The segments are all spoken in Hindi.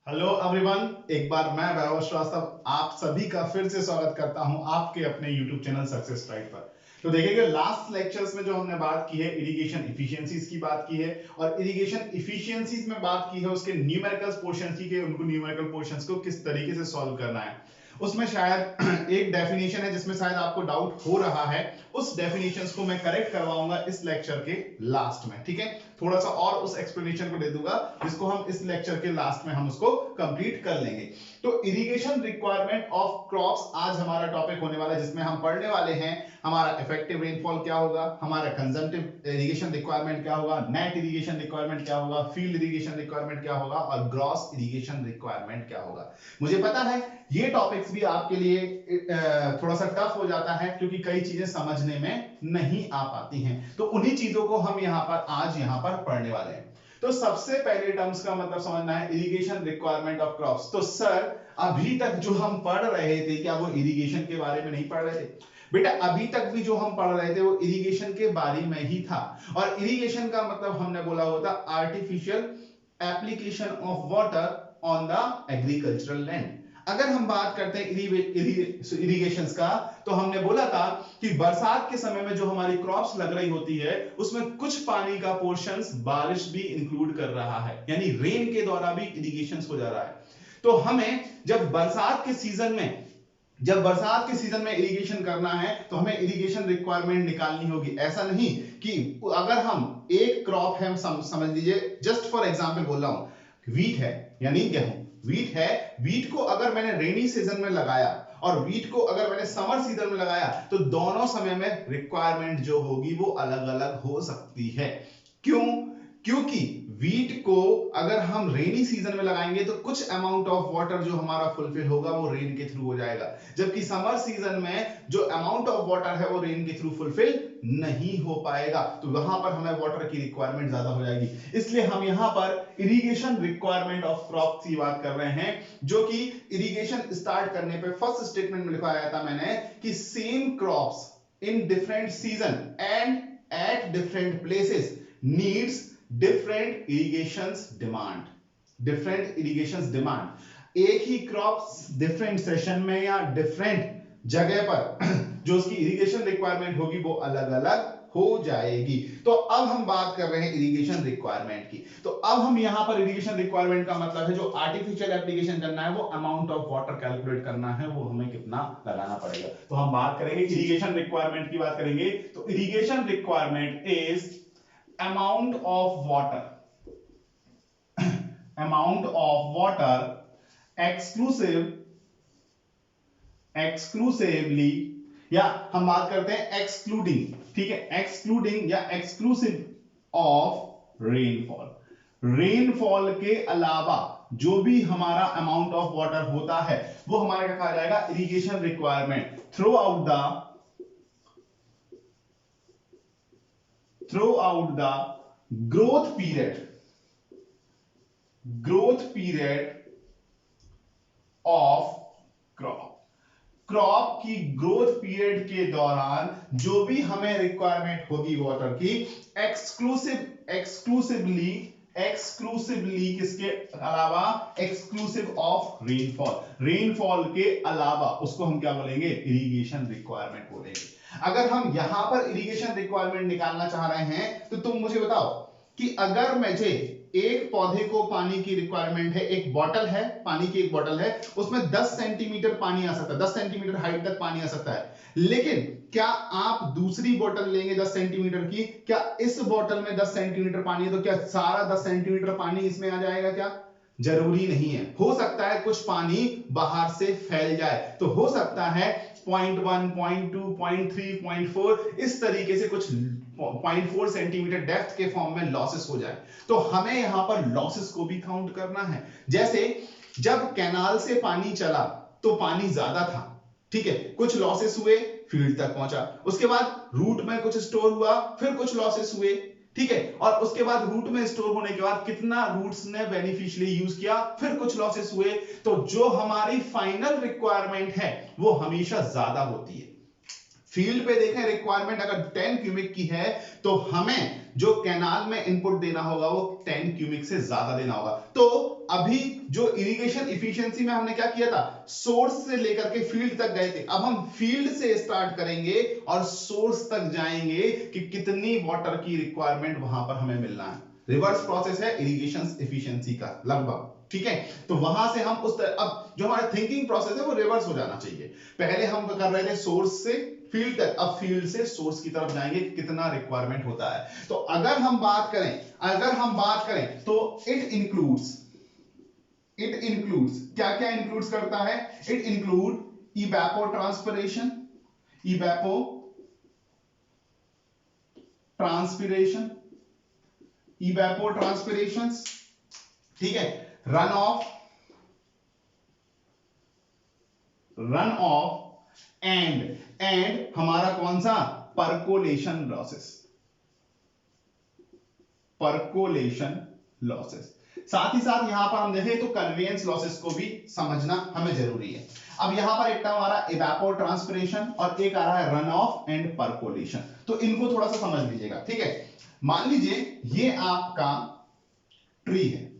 हेलो एवरीवन, एक बार मैं वैभव श्रीवास्तव आप सभी का फिर से स्वागत करता हूं आपके अपने YouTube चैनल सक्सेस स्ट्राइक पर। तो देखिए लास्ट लेक्चर्स में जो हमने बात की है इरिगेशन इफिशियंसीज की बात की है और इरिगेशन इफिशियंसीज में बात की है उसके न्यूमेरिकल पोर्शंस की कि उनको न्यूमेरिकल पोर्शंस को किस तरीके से सॉल्व करना है। उसमें शायद एक डेफिनेशन है जिसमें शायद आपको डाउट हो रहा है, उस डेफिनेशंस को मैं करेक्ट करवाऊंगा इस लेक्चर के लास्ट में। ठीक है, थोड़ा सा और उस एक्सप्लेनेशन को दे दूंगा जिसको हम इस लेक्चर के लास्ट में हम उसको कंप्लीट कर लेंगे। तो इरिगेशन रिक्वायरमेंट ऑफ क्रॉप्स आज हमारा टॉपिक होने वाला है, जिसमें हम पढ़ने वाले हैं हमारा इफेक्टिव रेनफॉल क्या होगा, हमारा कंजम्पटिव इरिगेशन रिक्वायरमेंट क्या होगा, नेट इरिगेशन रिक्वायरमेंट क्या होगा, फील्ड इरिगेशन रिक्वायरमेंट क्या होगा और ग्रॉस इरिगेशन रिक्वायरमेंट क्या होगा। मुझे पता है ये टॉपिक्स भी आपके लिए थोड़ा सा टफ हो जाता है क्योंकि कई चीजें समझने में नहीं आ पाती हैं, तो उन्हीं चीजों को हम यहां पर आज यहां पर पढ़ने वाले हैं। तो सबसे पहले टर्म्स का मतलब समझना है इरिगेशन रिक्वायरमेंट ऑफ क्रॉप्स। तो सर अभी तक जो हम पढ़ रहे थे क्या वो इरिगेशन के बारे में नहीं पढ़ रहे थे? बेटा अभी तक भी जो हम पढ़ रहे थे वो इरिगेशन के बारे में ही था। और इरिगेशन का मतलब हमने बोला होता artificial application of water on the agricultural land. अगर हम बात करते हैं इरिगेशन का, तो हमने बोला था कि बरसात के समय में जो हमारी क्रॉप्स लग रही होती है उसमें कुछ पानी का पोर्शंस बारिश भी इंक्लूड कर रहा है, यानी रेन के द्वारा भी इरिगेशन हो जा रहा है। तो हमें जब बरसात के सीजन में इरिगेशन करना है तो हमें इरिगेशन रिक्वायरमेंट निकालनी होगी। ऐसा नहीं कि अगर हम एक क्रॉप है, समझ लीजिए जस्ट फॉर एग्जांपल बोल रहा हूं, वीट है यानी गेहूं, वीट है, वीट को अगर मैंने रेनी सीजन में लगाया और वीट को अगर मैंने समर सीजन में लगाया तो दोनों समय में रिक्वायरमेंट जो होगी वो अलग अलग हो सकती है। क्यों? क्योंकि वीट को अगर हम रेनी सीजन में लगाएंगे तो कुछ अमाउंट ऑफ वाटर जो हमारा फुलफिल होगा वो रेन के थ्रू हो जाएगा, जबकि समर सीजन में जो अमाउंट ऑफ वाटर है वो रेन के थ्रू फुलफिल नहीं हो पाएगा, तो वहां पर हमें वाटर की रिक्वायरमेंट ज्यादा हो जाएगी। इसलिए हम यहां पर इरिगेशन रिक्वायरमेंट ऑफ क्रॉप की बात कर रहे हैं, जो कि इरिगेशन स्टार्ट करने पे फर्स्ट स्टेटमेंट में लिखवाया था मैंने कि same crops in different season and at different places needs different irrigation demand. एक ही क्रॉप डिफरेंट सेशन में या डिफरेंट जगह पर जो उसकी इरिगेशन रिक्वायरमेंट होगी वो अलग अलग हो जाएगी। तो अब हम बात कर रहे हैं इरिगेशन रिक्वायरमेंट की। तो अब हम यहां पर इरिगेशन रिक्वायरमेंट का मतलब है जो आर्टिफिशियल एप्लीकेशन करना है वो अमाउंट ऑफ वाटर कैलकुलेट करना है, वो हमें कितना लगाना पड़ेगा। तो हम बात करेंगे इरिगेशन रिक्वायरमेंट की बात करेंगे। तो irrigation requirement is amount of water exclusively, या हम बात करते हैं एक्सक्लूडिंग, ठीक है, एक्सक्लूडिंग या एक्सक्लूसिव ऑफ रेनफॉल के अलावा जो भी हमारा अमाउंट ऑफ वाटर होता है वो हमारा क्या कहा जाएगा, irrigation requirement through out the growth period of crop की ग्रोथ पीरियड के दौरान जो भी हमें रिक्वायरमेंट होगी वाटर की, एक्सक्लूसिवली किसके अलावा, एक्सक्लूसिव ऑफ रेनफॉल के अलावा उसको हम क्या बोलेंगे, इरिगेशन रिक्वायरमेंट बोलेंगे। अगर हम यहां पर इरिगेशन रिक्वायरमेंट निकालना चाह रहे हैं तो तुम मुझे बताओ कि अगर मुझे एक पौधे को पानी की रिक्वायरमेंट है, एक बॉटल है, पानी की एक बॉटल है, उसमें 10 सेंटीमीटर पानी आ सकता है, 10 सेंटीमीटर हाइट तक पानी आ सकता है, लेकिन क्या आप दूसरी बोतल लेंगे 10 सेंटीमीटर की, क्या इस बोतल में 10 सेंटीमीटर पानी है तो क्या सारा 10 सेंटीमीटर पानी इसमें आ जाएगा? क्या जरूरी नहीं है। हो सकता है कुछ पानी बाहर से फैल जाए, तो हो सकता है 0.1, 0.2, 0.3, 0.4 इस तरीके से कुछ 0.4 सेंटीमीटर डेप्थ के फॉर्म में लॉसेस हो जाए, तो हमें यहां पर लॉसेस को भी काउंट करना है। जैसे जब कैनाल से पानी चला तो पानी ज्यादा था, ठीक है, कुछ लॉसेस हुए, फील्ड तक पहुंचा, उसके बाद रूट में कुछ स्टोर हुआ, फिर कुछ लॉसेस हुए, ठीक है, और उसके बाद रूट में स्टोर होने के बाद कितना रूट्स ने बेनिफिशियली यूज किया, फिर कुछ लॉसेस हुए, तो जो हमारी फाइनल रिक्वायरमेंट है वो हमेशा ज्यादा होती है। फील्ड पे देखें रिक्वायरमेंट अगर 10 क्यूबिक की है तो हमें जो कैनाल में इनपुट देना होगा वो 10 क्यूबिक से ज्यादा देना होगा। तो अभी जो इरिगेशन इफिशियंसी में हमने क्या किया था, सोर्स से लेकर के फील्ड तक गए थे, अब हम फील्ड से स्टार्ट करेंगे और सोर्स तक जाएंगे कि कितनी वाटर की रिक्वायरमेंट वहां पर हमें मिलना है। रिवर्स प्रोसेस है इरिगेशन इफिशियंसी का लगभग, ठीक है। तो वहां से हम उस अब जो हमारा थिंकिंग प्रोसेस है वो रिवर्स हो जाना चाहिए। पहले हम कर रहे थे सोर्स से फील्ड तक, अब फील्ड से सोर्स की तरफ जाएंगे कितना रिक्वायरमेंट होता है। तो अगर हम बात करें तो इट इंक्लूड्स क्या क्या इंक्लूड्स करता है, इट इंक्लूड इवेपोट्रांसपिरेशन, इवेपोट्रांसपिरेशंस, ठीक है, रन ऑफ एंड हमारा कौन सा, परकोलेशन लॉसेस। साथ ही साथ यहां पर हम देखें तो कन्वेयंस लॉसेस को भी समझना हमें जरूरी है। अब यहां पर एक टर्म आ रहा है इवेपोट्रांसपिरेशन और एक आ रहा है रन ऑफ एंड परकोलेशन, तो इनको थोड़ा सा समझ लीजिएगा, ठीक है। मान लीजिए ये आपका ट्री है,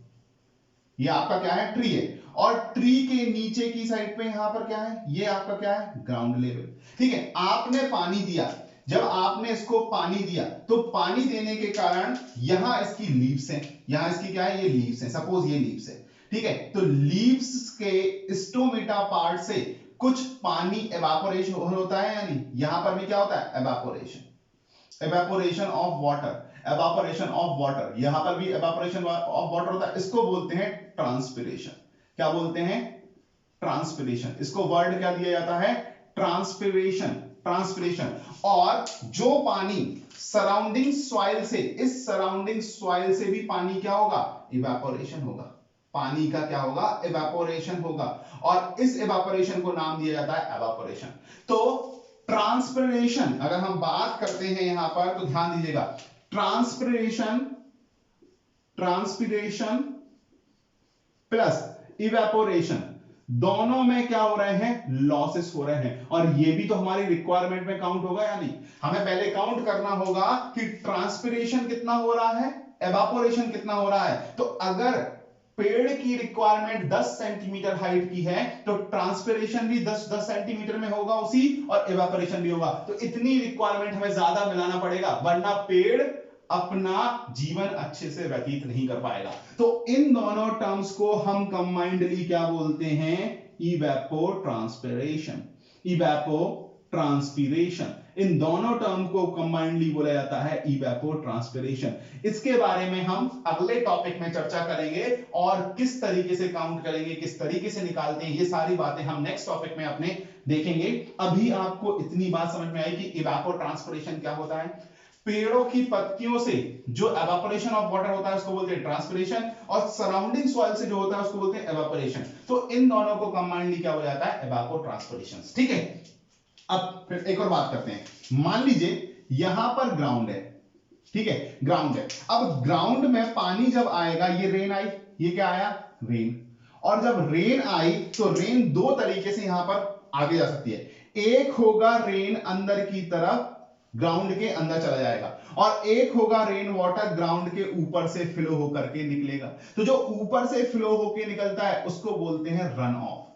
ये आपका क्या है, ट्री है, और ट्री के नीचे की साइड पे यहां पर क्या है, ये आपका क्या है, ग्राउंड लेवल, ठीक है। आपने पानी दिया, जब आपने इसको पानी दिया तो पानी देने के कारण यहां इसकी लीव्स हैं, यहां इसकी क्या है, ये लीव्स हैं, सपोज ये लीव्स है, ठीक है। तो लीव्स के स्टोमेटा पार्ट से कुछ पानी एवापोरेशन होता है, यानी यहां पर भी क्या होता है, एवापोरेशन ऑफ वाटर, यहां पर भी एवापोरेशन ऑफ वाटर होता है, इसको बोलते हैं ट्रांसपिरेशन। क्या बोलते हैं, ट्रांसपिरेशन। इसको वर्ड क्या दिया जाता है, ट्रांसपिरेशन। और जो पानी सराउंडिंग सॉइल से, इस सराउंडिंग सॉइल से भी पानी क्या होगा, इवेपोरेशन होगा, पानी का क्या होगा, इवेपोरेशन होगा, और इस इवेपोरेशन को नाम दिया जाता है एवापोरेशन। तो ट्रांसपिरेशन अगर हम बात करते हैं यहां पर तो ध्यान दीजिएगा, ट्रांसपिरेशन प्लस इवेपोरेशन दोनों में क्या हो रहे हैं, लॉसेस हो रहे हैं, और ये भी तो हमारी रिक्वायरमेंट में काउंट होगा या नहीं। हमें पहले काउंट करना होगा कि ट्रांसपिरेशन कितना हो रहा है, एवापोरेशन कितना हो रहा है। तो अगर पेड़ की रिक्वायरमेंट 10 सेंटीमीटर हाइट की है तो ट्रांसपिरेशन भी 10 सेंटीमीटर में होगा उसी, और एवापोरेशन भी होगा। तो इतनी रिक्वायरमेंट हमें ज्यादा मिलाना पड़ेगा, वरना पेड़ अपना जीवन अच्छे से व्यतीत नहीं कर पाएगा। तो इन दोनों टर्म्स को हम कंबाइंडली क्या बोलते हैं, इवेपोट्रांसपिरेशन। इन दोनों टर्म को कंबाइंडली बोला जाता है इवेपोट्रांसपिरेशन। इसके बारे में हम अगले टॉपिक में चर्चा करेंगे, और किस तरीके से काउंट करेंगे, किस तरीके से निकालते हैं, ये सारी बातें हम नेक्स्ट टॉपिक में अपने देखेंगे। अभी आपको इतनी बात समझ में आई कि इवेपोट्रांसपिरेशन क्या होता है। पेड़ों की पत्तियों से जो एवापोरेशन ऑफ वाटर होता है उसको बोलते हैं ट्रांसपिरेशन, और सराउंडिंग सॉइल से जो होता है उसको बोलते हैं एवापोरेशन। तो इन दोनों को कंबाइंडली क्या हो जाता है, एवापोट्रांसपिरेशन, ठीक है। अब फिर एक और बात करते हैं, मान लीजिए यहां पर ग्राउंड है, ठीक है, ग्राउंड है। अब ग्राउंड में पानी जब आएगा, ये रेन आई, ये क्या आया, रेन, और जब रेन आई तो रेन दो तरीके से यहां पर आगे जा सकती है। एक होगा रेन अंदर की तरफ, ग्राउंड के अंदर चला जाएगा, और एक होगा रेन वाटर ग्राउंड के ऊपर से फ्लो होकर के निकलेगा। तो जो ऊपर से फ्लो होकर निकलता है उसको बोलते हैं run of.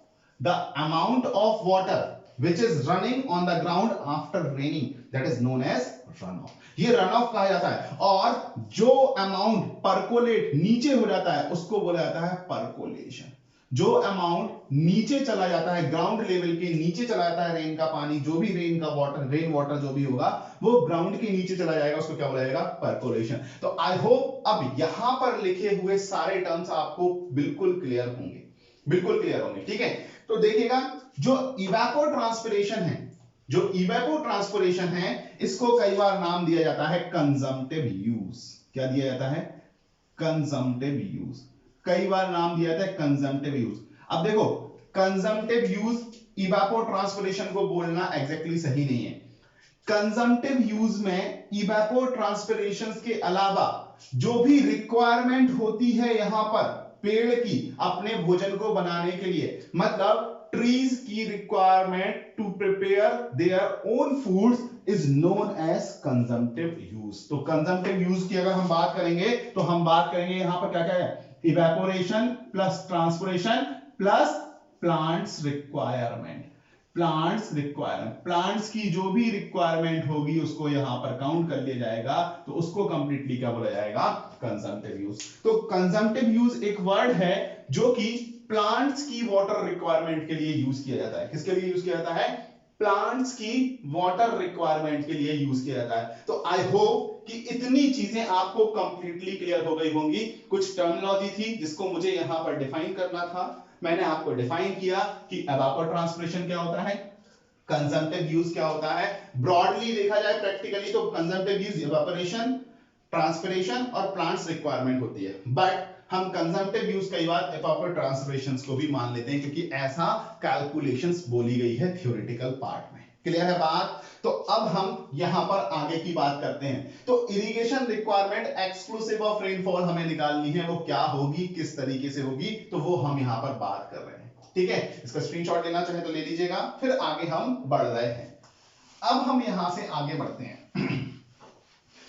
The amount of water which is running on the ground after raining, that is known as run off. ये रन ऑफ कहा जाता है। और जो अमाउंट परकोलेट नीचे हो जाता है उसको बोला जाता है परकोलेशन। जो अमाउंट नीचे चला जाता है, ग्राउंड लेवल के नीचे चला जाता है रेन का पानी, जो भी रेन वाटर जो भी होगा वो ग्राउंड के नीचे चला जाएगा, उसको क्या बोला जाएगा, परकोलेशन। तो आई होप अब यहां पर लिखे हुए सारे टर्म्स आपको बिल्कुल क्लियर होंगे, ठीक है। तो देखिएगा, जो इवेपोट्रांसपिरेशन है, इसको कई बार नाम दिया जाता है कंजम्पटिव यूज। क्या दिया जाता है, कंजम्पटिव यूज, कई बार नाम दिया जाता है कंजम्पटिव यूज। अब देखो, कंजम्पटिव यूज इवेपोट्रांसपिरेशन को बोलना एग्जैक्टली सही नहीं है। कंजम्पटिव यूज में इवेपोट्रांसपिरेशन के अलावा जो भी रिक्वायरमेंट होती है यहां पर पेड़ की अपने भोजन को बनाने के लिए, मतलब ट्रीज की requirement to prepare their own foods is known as consumptive use. तो कंजम्पटिव यूज की अगर हम बात करेंगे तो हम बात करेंगे यहां पर क्या क्या है, evaporation plus transpiration plus plants requirement. Plants की जो भी रिक्वायरमेंट होगी उसको यहां पर काउंट कर लिया जाएगा, तो उसको कंप्लीटली क्या बोला जाएगा, कंजम्पटिव यूज। तो कंजम्पटिव यूज एक वर्ड है जो कि प्लांट्स की वाटर रिक्वायरमेंट के लिए यूज किया जाता है। किसके लिए यूज किया जाता है, प्लांट्स की वाटर रिक्वायरमेंट के लिए यूज किया जाता है। तो आई होप कि इतनी चीजें आपको कंप्लीटली क्लियर हो गई होंगी। कुछ टर्मिनोलॉजी थी जिसको मुझे यहां पर डिफाइन करना था, मैंने आपको डिफाइन किया कि एवापोट्रांसपिरेशन क्या होता है, कंजम्पटिव यूज क्या होता है। ब्रॉडली देखा जाए प्रैक्टिकली तो कंजम्पटिव यूज इवेपोरेशन, ट्रांसपिरेशन और प्लांट्स रिक्वायरमेंट होती है, बट हम कंजम्पटिव यूज कई बार एवापोट्रांसपिरेशन को भी मान लेते हैं क्योंकि ऐसा कैलकुलेशंस बोली गई है थ्योरेटिकल पार्ट में। क्लियर है बात। तो अब हम यहां पर आगे की बात करते हैं। तो irrigation requirement exclusive of rainfall हमें निकालनी है, वो क्या होगी, किस तरीके से होगी, तो वो हम यहां पर बात कर रहे हैं। ठीक है, इसका स्क्रीनशॉट लेना चाहे तो ले लीजिएगा, फिर आगे हम बढ़ रहे हैं। अब हम यहां से आगे बढ़ते हैं।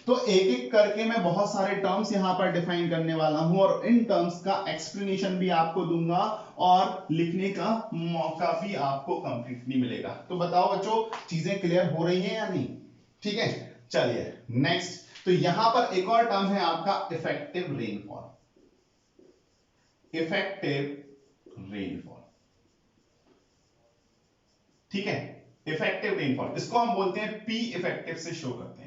तो एक एक करके मैं बहुत सारे टर्म्स यहां पर डिफाइन करने वाला हूं और इन टर्म्स का एक्सप्लेनेशन भी आपको दूंगा और लिखने का मौका भी आपको कंप्लीटली मिलेगा। तो बताओ बच्चों, चीजें क्लियर हो रही हैं या नहीं। ठीक है, चलिए नेक्स्ट। तो यहां पर एक और टर्म है आपका इफेक्टिव रेनफॉल। इफेक्टिव रेनफॉल, ठीक है, इफेक्टिव रेनफॉल, इसको हम बोलते हैं पी इफेक्टिव से शो करते हैं,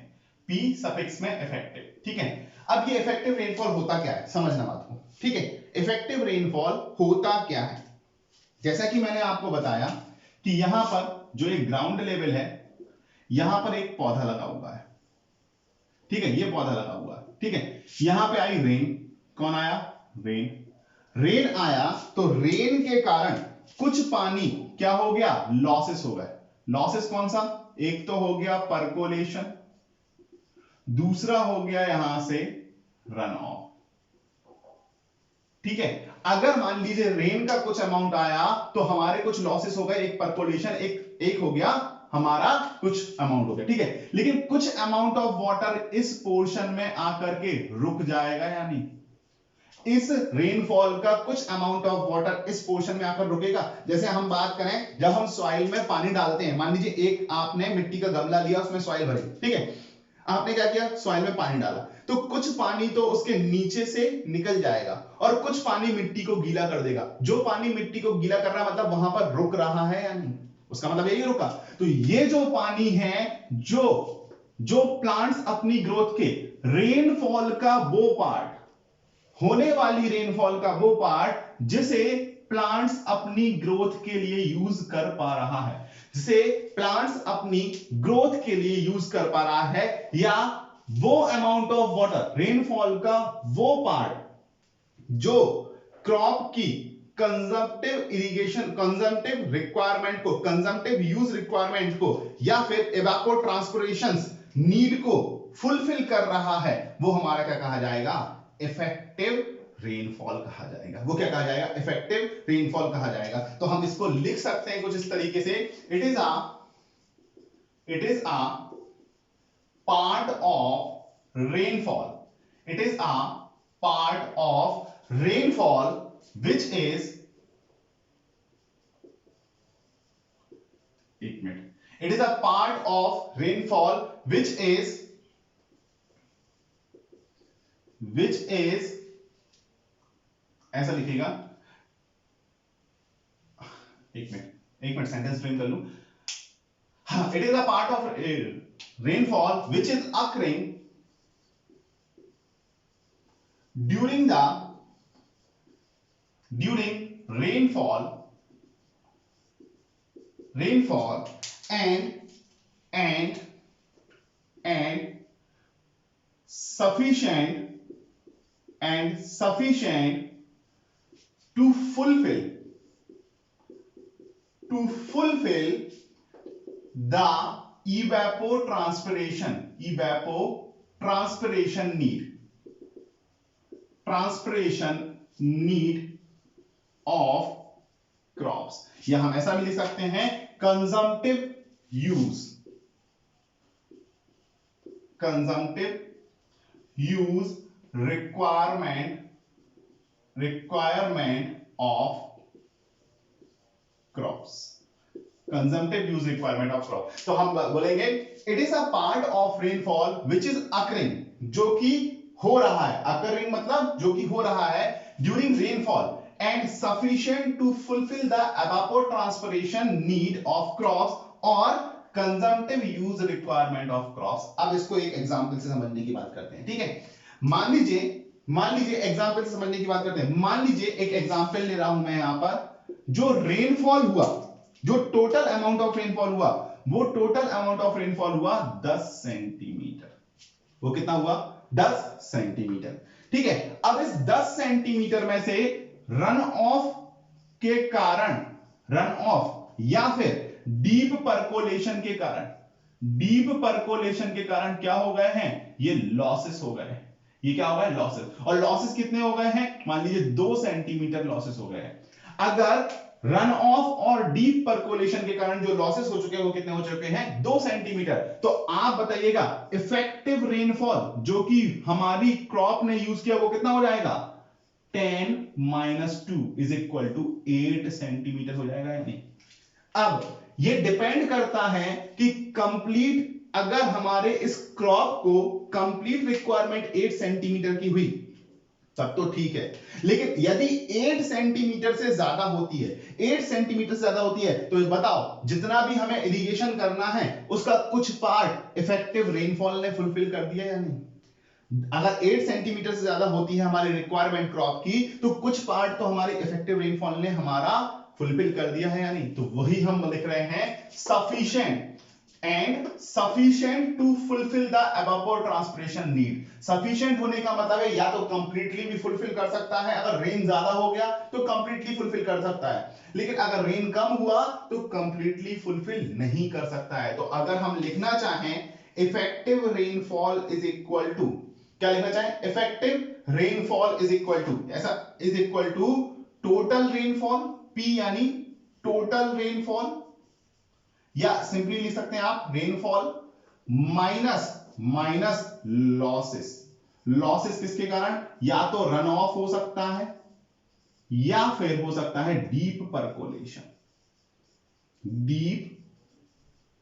पी सफिक्स में इफेक्टिव। ठीक है, अब ये इफेक्टिव रेनफॉल होता क्या है, समझना बात को। ठीक है, इफेक्टिव रेनफॉल होता क्या है, जैसा कि मैंने आपको बताया कि यहां पर जो एक ग्राउंड लेवल है, यहां पर एक पौधा लगा हुआ है। ठीक है, ये पौधा लगा हुआ है। ठीक है, यहां पे आई रेन, कौन आया, रेन आया, तो रेन के कारण कुछ पानी क्या हो गया, लॉसेस हो गए। लॉसेस कौन सा, एक तो हो गया परकोलेशन, दूसरा हो गया यहां से रन ऑफ। ठीक है, अगर मान लीजिए रेन का कुछ अमाउंट आया तो हमारे कुछ लॉसेस हो गए, एक परकोलेशन, एक हो गया हमारा कुछ अमाउंट हो गया। ठीक है, लेकिन कुछ अमाउंट ऑफ वाटर इस पोर्शन में आकर के रुक जाएगा या नहीं, इस रेनफॉल का कुछ अमाउंट ऑफ वाटर इस पोर्शन में आकर रुकेगा। जैसे हम बात करें, जब हम सॉइल में पानी डालते हैं, मान लीजिए एक आपने मिट्टी का गमला लिया, उसमें सॉइल भरी, ठीक है, आपने क्या किया, सॉइल में पानी डाला, तो कुछ पानी तो उसके नीचे से निकल जाएगा और कुछ पानी मिट्टी को गीला कर देगा। जो पानी मिट्टी को गीला कर रहा है मतलब वहां पर रुक रहा है या नहीं, उसका मतलब यही रुका। तो ये जो पानी है, जो प्लांट्स अपनी ग्रोथ के रेनफॉल का वो पार्ट, होने वाली रेनफॉल का वो पार्ट जिसे प्लांट्स अपनी ग्रोथ के लिए यूज कर पा रहा है, जिसे प्लांट्स अपनी ग्रोथ के लिए यूज कर पा रहा है, या वो अमाउंट ऑफ वाटर, रेनफॉल का वो पार्ट जो क्रॉप की कंजम्पटिव इरिगेशन, कंजम्पटिव रिक्वायरमेंट को, कंजम्पटिव यूज रिक्वायरमेंट को, या फिर इवेपोट्रांसपिरेशन नीड को फुलफिल कर रहा है, वो हमारा क्या कहा जाएगा, इफेक्टिव रेनफॉल कहा जाएगा। वो क्या कहा जाएगा, इफेक्टिव रेनफॉल कहा जाएगा। तो हम इसको लिख सकते हैं कुछ इस तरीके से, it is a part of rainfall, it is a part of rainfall which is, एक minute, it is a part of rainfall which is ऐसा लिखेगा, एक मिनट सेंटेंस फ्रेम कर लूं। हाँ, it is a part of rainfall which is occurring during rainfall and sufficient to fulfill the evapotranspiration need of crops। या हम ऐसा भी लिख सकते हैं consumptive use, consumptive use requirement of crops, consumptive use requirement of crop. तो हम बोलेंगे it is a part of rainfall which is occurring, जो कि हो रहा है, अकरिंग मतलब जो कि हो रहा है during rainfall and sufficient to fulfil the evapotranspiration need of crops और consumptive use requirement of crops. अब इसको एक एग्जांपल से समझने की बात करते हैं, ठीक है। मान लीजिए एग्जांपल से समझने की बात करते हैं। मान लीजिए एक एग्जांपल ले रहा हूं मैं यहां पर, जो रेनफॉल हुआ, जो टोटल अमाउंट ऑफ रेनफॉल हुआ, वो टोटल अमाउंट ऑफ रेनफॉल हुआ 10 सेंटीमीटर। वो कितना हुआ? 10 सेंटीमीटर, ठीक है। अब इस 10 सेंटीमीटर में से रन ऑफ के कारण, रन ऑफ या फिर डीप परकोलेशन के कारण, डीप परकोलेशन के कारण क्या हो गए हैं? ये लॉसेस हो गए हैं। ये क्या हो गया? लॉसेस। और लॉसेस कितने हो गए हैं? मान लीजिए 2 सेंटीमीटर लॉसेस हो गए हैं। अगर रन ऑफ और डीप परकोलेशन के कारण जो लॉसेस हो चुके हैं वो कितने हो चुके हैं? 2 सेंटीमीटर। तो आप बताइएगा इफेक्टिव रेनफॉल जो कि हमारी क्रॉप ने यूज किया वो कितना हो जाएगा? 10 - 2 इज इक्वल टू 8 सेंटीमीटर हो जाएगा या नहीं? अब ये डिपेंड करता है कि कंप्लीट, अगर हमारे इस क्रॉप को कंप्लीट रिक्वायरमेंट 8 सेंटीमीटर की हुई तब तो ठीक है, लेकिन यदि 8 सेंटीमीटर से ज्यादा होती है, 8 सेंटीमीटर से ज्यादा होती है, तो बताओ जितना भी हमें इरिगेशन करना है उसका कुछ पार्ट इफेक्टिव रेनफॉल ने फुलफिल कर दिया या नहीं? अगर 8 सेंटीमीटर से ज्यादा होती है हमारी रिक्वायरमेंट क्रॉप की, तो कुछ पार्ट तो हमारे इफेक्टिव रेनफॉल ने हमारा फुलफिल कर दिया है या नहीं? तो वही हम लिख रहे हैं sufficient and sufficient to fulfil the evapotranspiration need. Sufficient होने का मतलब है या तो कंप्लीटली भी फुलफिल कर सकता है, अगर रेन ज्यादा हो गया तो कंप्लीटली फुलफिल कर सकता है, लेकिन अगर रेन कम हुआ तो कंप्लीटली फुलफिल नहीं कर सकता है। तो अगर हम लिखना चाहें effective rainfall is equal to, क्या लिखना चाहें? Effective rainfall is equal to, ऐसा is equal to total rainfall, P यानी टोटल रेनफॉल, या सिंपली लिख सकते हैं आप रेनफॉल माइनस लॉसेस। लॉसेस किसके कारण? या तो रन ऑफ हो सकता है या फिर हो सकता है डीप परकोलेशन, डीप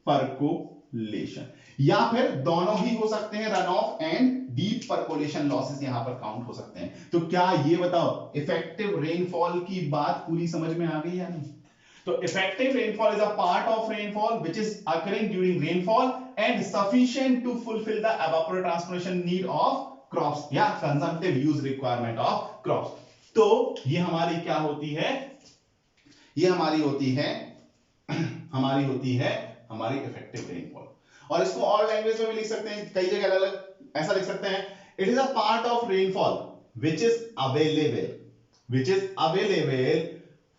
परकोलेशन, या फिर दोनों ही हो सकते हैं, run of and deep percolation losses यहां पर काउंट हो सकते हैं। तो क्या ये बताओ इफेक्टिव रेनफॉल की बात पूरी समझ में आ गई या नहीं? तो effective rainfall is a part of rainfall which is occurring during rainfall and sufficient to fulfill the evapotranspiration need of crops या consumptive use requirement of crops। तो ये हमारी क्या होती है? ये हमारी होती है हमारी effective rainfall। और इसको और लैंग्वेज में भी लिख सकते हैं, कई जगह अलग अलग ऐसा लिख सकते हैं, it is a part of rainfall which is available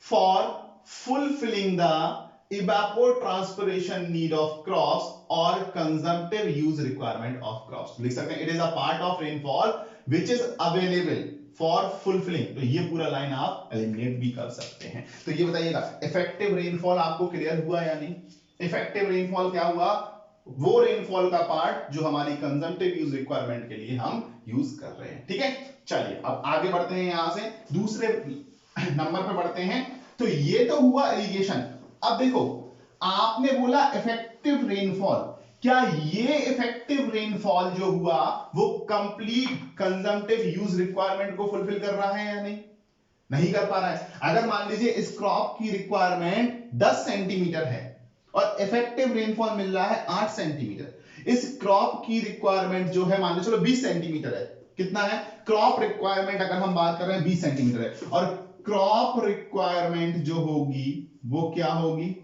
for fulfilling the evapotranspiration need of crops or consumptive use requirement of crops। लिख सकते हैं it is a part of rainfall which is available for fulfilling। तो ये पूरा लाइन आप एलिमिनेट भी कर सकते हैं। तो ये बताइएगा इफेक्टिव रेनफॉल आपको क्लियर हुआ या नहीं? इफेक्टिव रेनफॉल क्या हुआ? वो रेनफॉल का पार्ट जो हमारी कंजम्पटिव यूज रिक्वायरमेंट के लिए हम यूज कर रहे हैं, ठीक है। चलिए अब आगे बढ़ते हैं, यहां से दूसरे नंबर पे बढ़ते हैं। तो ये तो हुआ इरिगेशन। अब देखो आपने बोला इफेक्टिव रेनफॉल, क्या ये इफेक्टिव रेनफॉल जो हुआ वो कंप्लीट कंजम्पटिव यूज रिक्वायरमेंट को फुलफिल कर रहा है या नहीं? नहीं कर पा रहा है। अगर मान लीजिए इस क्रॉप की रिक्वायरमेंट 10 सेंटीमीटर है और इफेक्टिव रेनफॉल मिल रहा है 8 सेंटीमीटर, इस क्रॉप की रिक्वायरमेंट जो है मान लो चलो 20 सेंटीमीटर है, कितना है क्रॉप रिक्वायरमेंट? अगर हम बात कर रहे हैं 20 सेंटीमीटर है, और क्रॉप रिक्वायरमेंट जो होगी वो क्या होगी?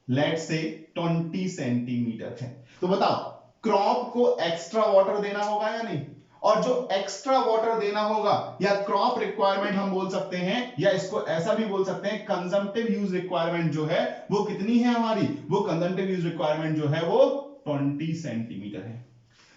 लेट्स से 20 सेंटीमीटर है। तो बताओ क्रॉप को एक्स्ट्रा वाटर देना होगा या नहीं? और जो एक्स्ट्रा वाटर देना होगा या क्रॉप रिक्वायरमेंट हम बोल सकते हैं, या इसको ऐसा भी बोल सकते हैं कंजम्पटिव यूज रिक्वायरमेंट जो है वो कितनी है हमारी? वो कंजम्पटिव यूज रिक्वायरमेंट जो है वो 20 सेंटीमीटर है।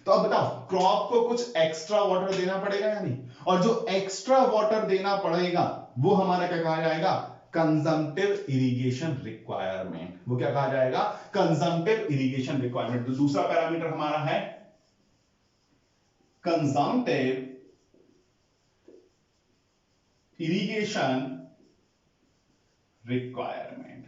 तो अब बताओ क्रॉप को कुछ एक्स्ट्रा वाटर देना पड़ेगा या नहीं? और जो एक्स्ट्रा वाटर देना पड़ेगा वो हमारा क्या कहा जाएगा? कंजम्पटिव इरिगेशन रिक्वायरमेंट, वो क्या कहा जाएगा, कंजम्पटिव इरिगेशन रिक्वायरमेंट। तो दूसरा पैरामीटर हमारा है consumptive irrigation requirement,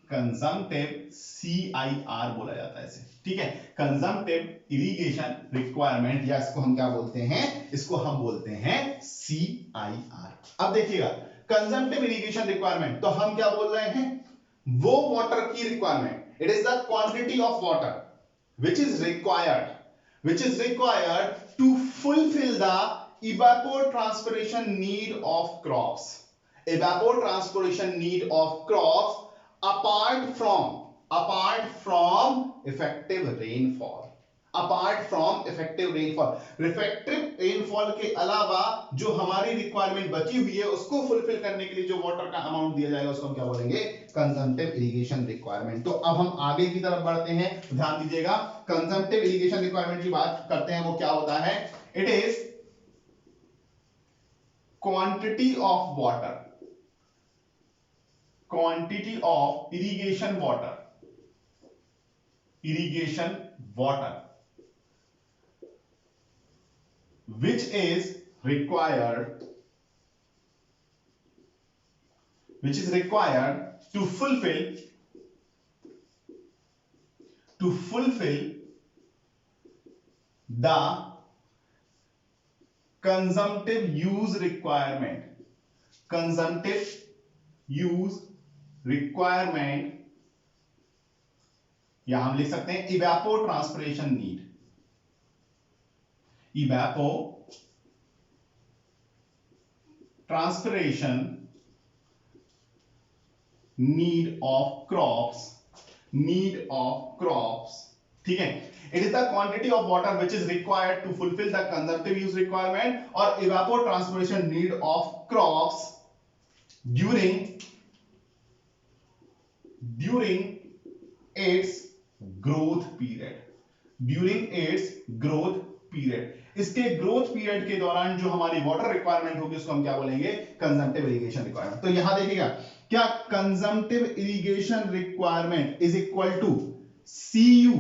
consumptive CIR बोला जाता है इसे, ठीक है, कंजम्पटिव इरिगेशन रिक्वायरमेंट, या इसको हम क्या बोलते हैं, इसको हम बोलते हैं CIR। अब देखिएगा कंजम्पटिव इरिगेशन रिक्वायरमेंट, तो हम क्या बोल रहे हैं, वो वाटर की requirement, it is the quantity of water which is required to fulfill the evapotranspiration need of crops, evapotranspiration need of crops apart from effective rainfall, refractive rainfall के अलावा जो हमारी रिक्वायरमेंट बची हुई है उसको फुलफिल करने के लिए जो वाटर का अमाउंट दिया जाएगा उसको हम क्या बोलेंगे, कंजम्पटिव इरिगेशन रिक्वायरमेंट। तो अब हम आगे की तरफ बढ़ते हैं, ध्यान दीजिएगा, कंजम्पटिव इरिगेशन रिक्वायरमेंट की बात करते हैं, वो क्या होता है, it is quantity of water, quantity of irrigation water which is required to fulfill the consumptive use requirement, या हम लिख सकते हैं evapotranspiration need, evapotranspiration need of crops, ठीक है, it is the quantity of water which is required to fulfill the consumptive use requirement or evapotranspiration need of crops during its growth period, इसके ग्रोथ पीरियड के दौरान जो हमारी वाटर रिक्वायरमेंट होगी उसको हम क्या बोलेंगे, कंजम्पटिव इरिगेशन रिक्वायरमेंट। तो यहां देखिएगा क्या consumptive irrigation requirement is equal to CU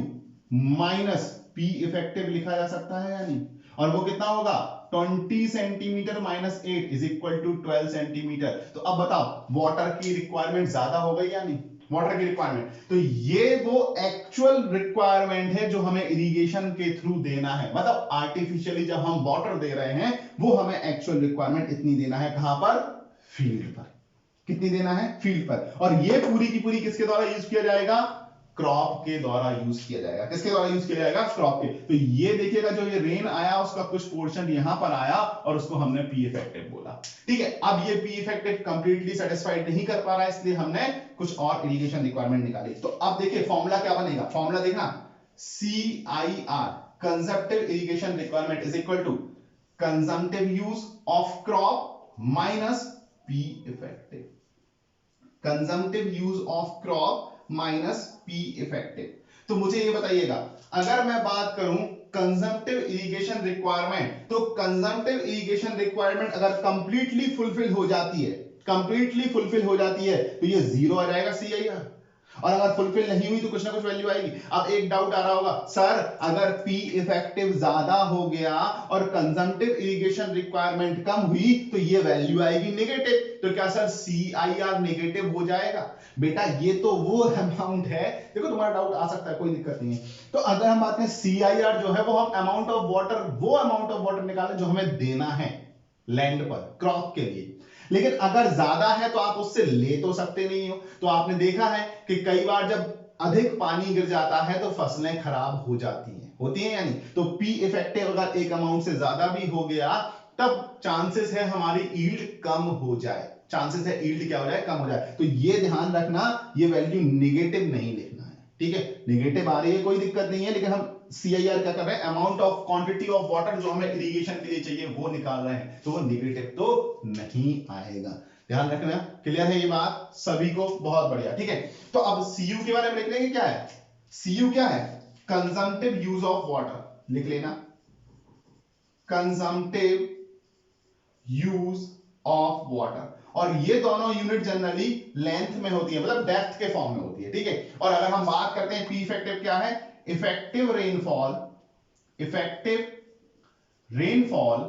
minus P effective लिखा जा सकता है या नहीं, और वो कितना होगा 20 centimetre minus 8 is equal to 12 centimetre. तो अब बताओ वाटर की रिक्वायरमेंट ज्यादा हो गई या नहीं, वाटर की रिक्वायरमेंट, तो ये वो एक्चुअल रिक्वायरमेंट है जो हमें इरिगेशन के थ्रू देना है, मतलब आर्टिफिशियली जब हम वाटर दे रहे हैं वो हमें एक्चुअल रिक्वायरमेंट इतनी देना है, कहां पर, फील्ड पर, कितनी देना है, फील्ड पर, और ये पूरी की पूरी किसके द्वारा यूज किया जाएगा, क्रॉप के द्वारा यूज किया जाएगा, किसके द्वारा यूज किया जाएगा, क्रॉप के। तो ये देखिएगा जो ये रेन आया उसका कुछ पोर्शन यहां पर आया और उसको हमने पी इफेक्टिव बोला, ठीक है। अब ये पी इफेक्टिव कंप्लीटली सेटिस्फाइड नहीं कर पा रहा है, इसलिए हमने कुछ और इरिगेशन रिक्वायरमेंट निकाली। तो अब देखिए फॉर्मूला क्या बनेगा, फॉर्मूला देखना, CIR consumptive irrigation requirement is equal to consumptive use of crop minus P effective, consumptive use of crop minus P effective. तो मुझे ये बताइएगा अगर मैं बात करूं कंजम्पटिव इरिगेशन रिक्वायरमेंट, तो कंजम्पटिव इरिगेशन रिक्वायरमेंट अगर कंप्लीटली फुलफिल हो जाती है तो ये जीरो आ जाएगा CIR, और अगर फुलफिल नहीं हुई तो कुछ ना कुछ वैल्यू आएगी। अब एक डाउट आ रहा होगा, सर अगर पी इफेक्टिव ज्यादा हो गया और कंजम्पटिव इरिगेशन रिक्वायरमेंट कम हुई तो ये वैल्यू आएगी नेगेटिव, तो क्या सर CIR नेगेटिव हो जाएगा? बेटा ये तो वो अमाउंट है, देखो तुम्हारा डाउट आ सकता है, कोई दिक्कत नहीं है। तो अगर हम बात करें CIR जो है वो हम अमाउंट ऑफ वाटर निकालें जो हमें देना है लैंड पर क्रॉप के लिए, लेकिन अगर ज्यादा है तो आप उससे ले तो सकते नहीं हो। तो आपने देखा है कि कई बार जब अधिक पानी गिर जाता है तो फसलें खराब हो जाती हैं, होती हैं यानी, तो पी इफेक्टिव अगर एक अमाउंट से ज्यादा भी हो गया तब चांसेस है हमारी ईल्ड कम हो जाए, चांसेस है ईल्ड क्या हो जाए, कम हो जाए। तो ये ध्यान रखना, ये वैल्यू नेगेटिव नहीं लिखना है, ठीक है। नेगेटिव आ रही है कोई दिक्कत नहीं है, लेकिन हम CIR क्या कर रहे हैं, amount of quantity of water जो हमें इरिगेशन के लिए चाहिए वो निकाल रहे हैं, तो वो नेगेटिव तो नहीं आएगा, ध्यान रखना। क्लियर है ये बात सभी को? बहुत बढ़िया, ठीक है। तो अब CU के बारे में लिख लेंगे, क्या है CU, क्या है, कंजम्पटिव यूज ऑफ वाटर, लिख लेना, कंजम्पटिव यूज ऑफ वाटर, और ये दोनों यूनिट जनरली लेंथ में होती है, मतलब डेप्थ के फॉर्म में होती है, ठीक है। और अगर हम बात करते हैं पी इफेक्टिव क्या है, इफेक्टिव रेनफॉल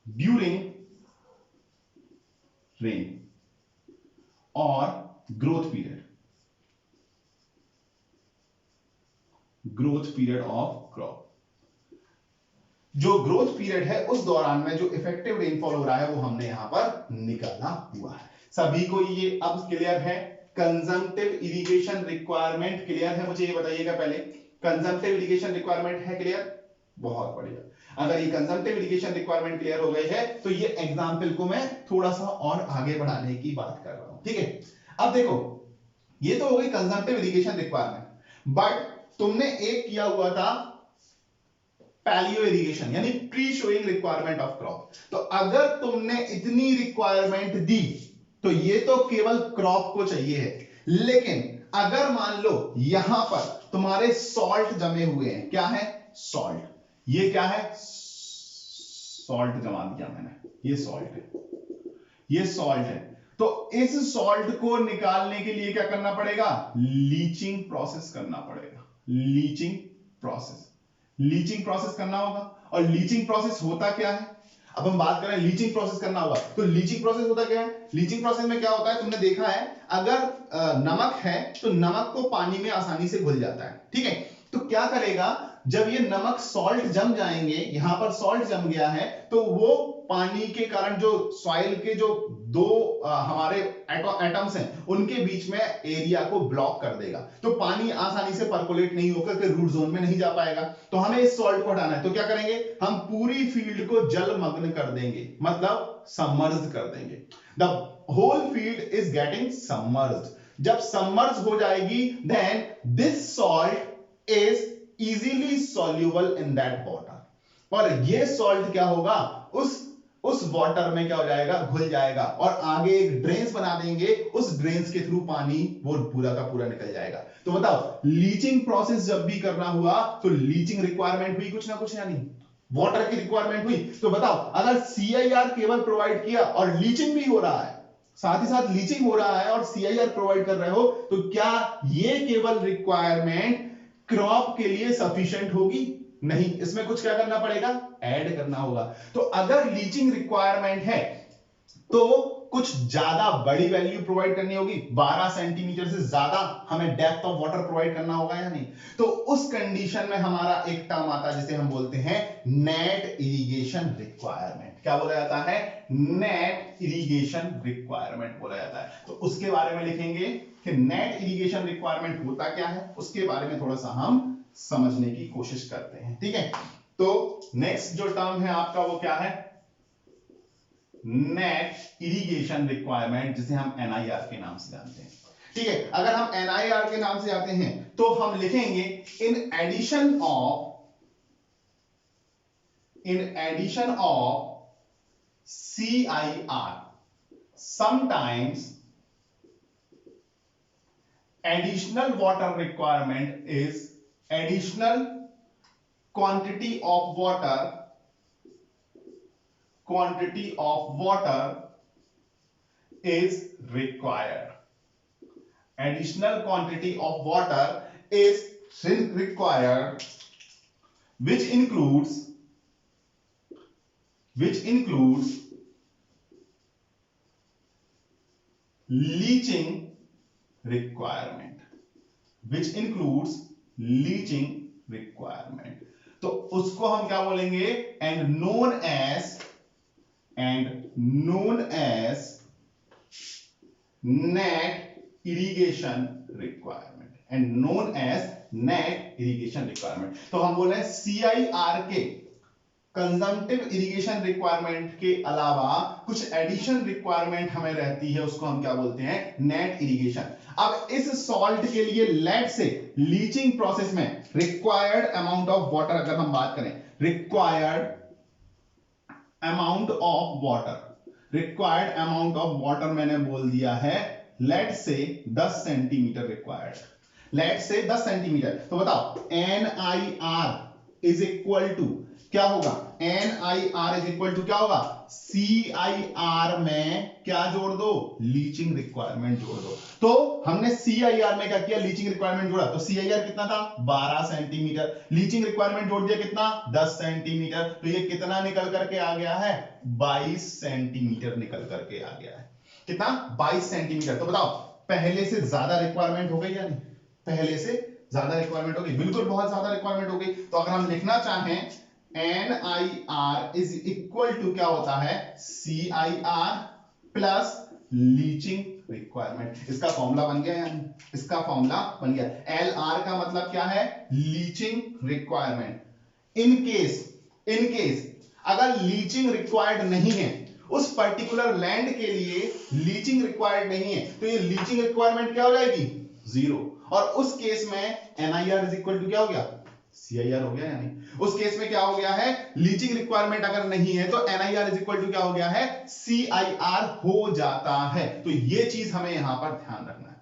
ड्यूरिंग रेन और ग्रोथ पीरियड ऑफ क्रॉप। जो ग्रोथ पीरियड है उस दौरान में जो इफेक्टिव रेनफॉल हो रहा है वो हमने यहां पर निकाला हुआ है। सभी को ये अब क्लियर है? कंजम्पटिव इरिगेशन रिक्वायरमेंट क्लियर है? मुझे ये बताइएगा पहले, कंजम्पटिव इरिगेशन रिक्वायरमेंट है क्लियर? बहुत बढ़िया। अगर ये कंजम्पटिव इरिगेशन रिक्वायरमेंट क्लियर हो गई है तो ये एग्जाम्पल को मैं थोड़ा सा और आगे बढ़ाने की बात कर रहा हूं, ठीक है। अब देखो, ये तो हो गई कंजम्पटिव इरिगेशन रिक्वायरमेंट, बट तुमने एक किया हुआ था पैलियो इरिगेशन, यानी pre sowing requirement of crop. तो अगर तुमने इतनी रिक्वायरमेंट दी तो ये तो केवल क्रॉप को चाहिए है, लेकिन अगर मान लो यहां पर तुम्हारे सॉल्ट जमे हुए हैं, क्या है? सॉल्ट। ये क्या है? सॉल्ट जमा दिया मैंने, ये सॉल्ट है, ये सॉल्ट है। तो इस सॉल्ट को निकालने के लिए क्या करना पड़ेगा? लीचिंग प्रोसेस करना पड़ेगा। लीचिंग प्रोसेस करना होगा। और लीचिंग प्रोसेस होता क्या है? अब हम बात करें लीचिंग प्रोसेस करना होगा, तो लीचिंग प्रोसेस होता क्या है? लीचिंग प्रोसेस में क्या होता है, तुमने देखा है, अगर नमक है तो नमक को पानी में आसानी से घुल जाता है, ठीक है। तो क्या करेगा, जब ये नमक सॉल्ट जम जाएंगे, यहां पर सॉल्ट जम गया है, तो वो पानी के कारण जो सॉइल के जो दो हमारे एटम्स हैं उनके बीच में एरिया को ब्लॉक कर देगा, तो पानी आसानी से पर्कुलेट नहीं होकर के रूट जोन में नहीं जा पाएगा। तो हमें इस सॉल्ट को हटाना है, तो क्या करेंगे, हम पूरी फील्ड को जलमग्न कर देंगे, मतलब सबमर्ज्ड कर देंगे। The whole field is getting submerged. जब सबमर्ज हो जाएगी, then this salt is easily soluble in that water, और ये सॉल्ट क्या होगा, उस वाटर में क्या हो जाएगा, घुल जाएगा, और आगे एक ड्रेन्स बना देंगे, उस ड्रेन्स के थ्रू पानी वो पूरा का पूरा निकल जाएगा। तो बताओ, लीचिंग प्रोसेस जब भी करना हुआ तो लीचिंग रिक्वायरमेंट हुई कुछ ना कुछ, यानी वाटर की रिक्वायरमेंट हुई। तो बताओ, अगर CIR केवल प्रोवाइड किया और लीचिंग भी हो रहा है, साथ ही साथ लीचिंग हो रहा है और CIR प्रोवाइड कर रहे हो, तो क्या ये केवल रिक्वायरमेंट क्रॉप के लिए सफिशिएंट होगी? नहीं, इसमें कुछ क्या करना पड़ेगा, ऐड करना होगा। तो अगर लीचिंग रिक्वायरमेंट है तो कुछ ज्यादा बड़ी वैल्यू प्रोवाइड करनी होगी, 12 सेंटीमीटर से ज्यादा हमें डेप्थ ऑफ वाटर प्रोवाइड करना होगा या नहीं। तो उस कंडीशन में हमारा एक टर्म आता है जिसे हम बोलते हैं नेट इरिगेशन रिक्वायरमेंट। क्या बोला जाता है? नेट इरिगेशन रिक्वायरमेंट बोला जाता है। तो उसके बारे में लिखेंगे कि नेट इरिगेशन रिक्वायरमेंट होता क्या है, उसके बारे में थोड़ा सा हम समझने की कोशिश करते हैं, ठीक है। तो नेक्स्ट जो टर्म है आपका वो क्या है? नेट इरिगेशन रिक्वायरमेंट, जिसे हम NIR के नाम से जानते हैं, ठीक है। अगर हम NIR के नाम से जाते हैं तो हम लिखेंगे in addition of CIR sometimes additional water requirement is additional quantity of water is required. Additional quantity of water is required, which includes leaching requirement, तो उसको हम क्या बोलेंगे? And known as net irrigation requirement. तो हम बोल रहे हैं CIR के कंजम्पटिव इरिगेशन रिक्वायरमेंट के अलावा कुछ एडिशन रिक्वायरमेंट हमें रहती है, उसको हम क्या बोलते हैं? Net irrigation. अब इस सॉल्ट के लिए लेट से लीचिंग प्रोसेस में रिक्वायर्ड अमाउंट ऑफ वाटर, अगर हम बात करें रिक्वायर्ड अमाउंट ऑफ वाटर मैंने बोल दिया है, लेट से 10 सेंटीमीटर रिक्वायर्ड, लेट से 10 सेंटीमीटर। तो बताओ NIR इज इक्वल टू क्या होगा? N I R is equal to क्या होगा, सी आई आर में क्या जोड़ दो, लीचिंग रिक्वायरमेंट जोड़ दो। तो हमने सी आई आर में क्या किया, लीचिंग रिक्वायरमेंट जोड़ा, तो सी आई आर कितना था 12 सेंटीमीटर, लीचिंग रिक्वायरमेंट जोड़ दिया कितना 10 सेंटीमीटर, तो ये कितना निकल करके आ गया है 22 सेंटीमीटर निकल करके आ गया है, कितना 22 सेंटीमीटर। तो बताओ पहले से ज्यादा रिक्वायरमेंट हो गई या नहीं, पहले से ज्यादा रिक्वायरमेंट हो गई, बिल्कुल बहुत ज्यादा रिक्वायरमेंट हो गई। तो अगर हम लिखना चाहें N I R is equal to क्या होता है C I R plus leaching requirement, इसका फॉर्मूला बन गया यानी, इसका फॉर्मूला बन गया। एल आर का मतलब क्या है, लीचिंग रिक्वायरमेंट। इन केस अगर लीचिंग रिक्वायर्ड नहीं है, उस पर्टिकुलर लैंड के लिए लीचिंग रिक्वायर्ड नहीं है, तो ये लीचिंग रिक्वायरमेंट क्या हो जाएगी 0, और उस केस में एनआईआर इज इक्वल टू क्या हो गया सीआईआर हो गया, यानी उस केस में क्या हो गया है, लीचिंग रिक्वायरमेंट अगर नहीं है तो एनआईआर इज इक्वल टू क्या हो गया है सीआईआर हो जाता है। तो ये चीज हमें यहां पर ध्यान रखना है।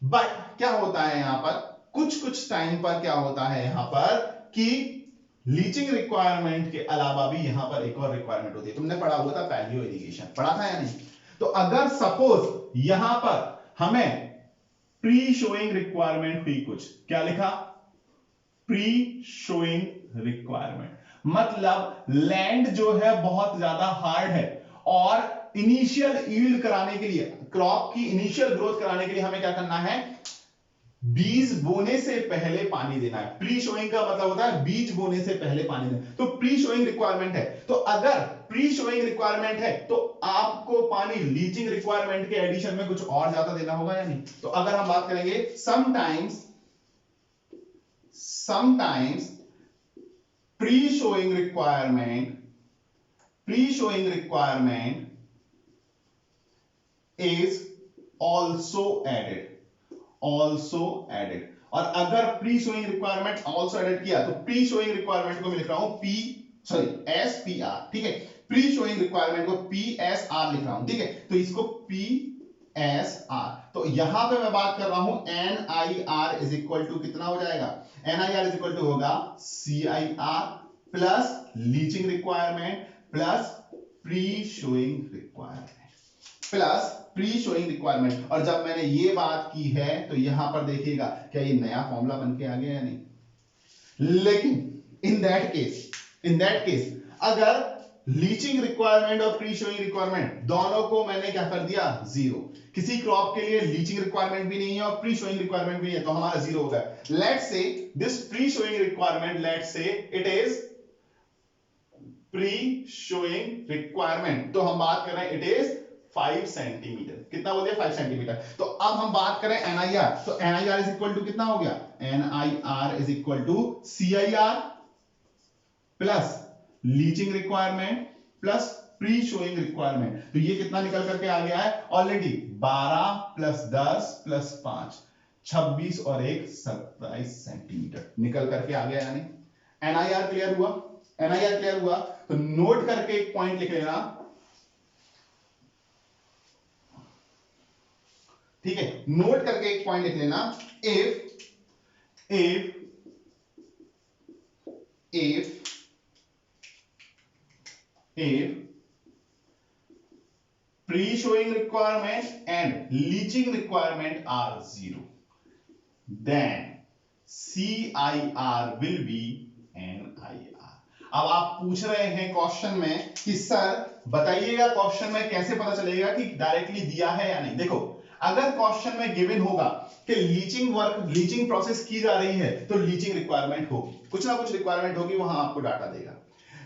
बट क्या होता है यहां पर, कुछ टाइम पर क्या होता है यहां पर कि लीचिंग रिक्वायरमेंट के अलावा भी यहां पर एक और रिक्वायरमेंट होती है, तुमने पढ़ा हुआ था पैलियो इरिगेशन, पढ़ा था या नहीं। तो अगर सपोज यहां पर हमें प्री शोइंग रिक्वायरमेंट हुई, कुछ क्या लिखा प्री शोइंग रिक्वायरमेंट, मतलब लैंड जो है बहुत ज्यादा हार्ड है और इनिशियल यील्ड कराने के लिए, क्रॉप की इनिशियल ग्रोथ कराने के लिए हमें क्या करना है, बीज बोने से पहले पानी देना है। प्री शोइंग का मतलब होता है बीज बोने से पहले पानी देना, तो प्री शोइंग रिक्वायरमेंट है। तो अगर प्री शोइंग रिक्वायरमेंट है तो आपको पानी लीचिंग रिक्वायरमेंट के एडिशन में कुछ और ज्यादा देना होगा या नहीं। तो अगर हम बात करेंगे sometimes pre-showing requirement is also added। और अगर pre sowing requirement also added किया तो प्री शोइंग रिक्वायरमेंट को मैं लिख रहा हूं एस पी आर, ठीक है, प्री शोइंग रिक्वायरमेंट को पी एस आर लिख रहा हूं, ठीक है, तो इसको पी एस आर। तो यहां पे मैं बात कर रहा हूं N I R is equal to कितना हो जाएगा, N I R is equal to होगा C I R plus leaching requirement plus pre sowing requirement. और जब मैंने ये बात की है तो यहां पर देखिएगा क्या ये नया फॉर्मूला बन के आ गया या नहीं। लेकिन इन दैट केस अगर लीचिंग रिक्वायरमेंट और प्री शोइंग रिक्वायरमेंट दोनों को मैंने क्या कर दिया 0, किसी क्रॉप के लिए लीचिंग रिक्वायरमेंट भी नहीं है और प्री शोइंग रिक्वायरमेंट भी नहीं है, तो हमारा 0 हो गया। Let's say this pre sowing requirement, let's say it is pre sowing requirement, तो हम बात कर रहे हैं इट इज 5 सेंटीमीटर, कितना बोल दिया 5 सेंटीमीटर। तो अब हम बात करें एनआईआर, तो एनआईआर इज इक्वल टू कितना हो गया, NIR is equal to CIR plus leaching requirement plus pre sowing requirement. तो ये कितना निकल करके आ गया है ऑलरेडी 12 प्लस 10 प्लस 5 26 और 1 27 सेंटीमीटर निकल करके आ गया। यानी एनआईआर क्लियर हुआ, एनआईआर क्लियर हुआ। तो नोट करके एक पॉइंट लिख लेना, ठीक है, नोट करके एक पॉइंट लिख लेना, if pre-showing requirement and leaching requirement are 0, then CIR will be NIR। अब आप पूछ रहे हैं क्वेश्चन में कि सर बताइएगा क्वेश्चन में कैसे पता चलेगा कि डायरेक्टली दिया है या नहीं। देखो अगर क्वेश्चन में गिवन होगा कि लीचिंग प्रोसेस की जा रही है तो लीचिंग रिक्वायरमेंट होगी, कुछ ना कुछ रिक्वायरमेंट होगी, वहां आपको डाटा देगा।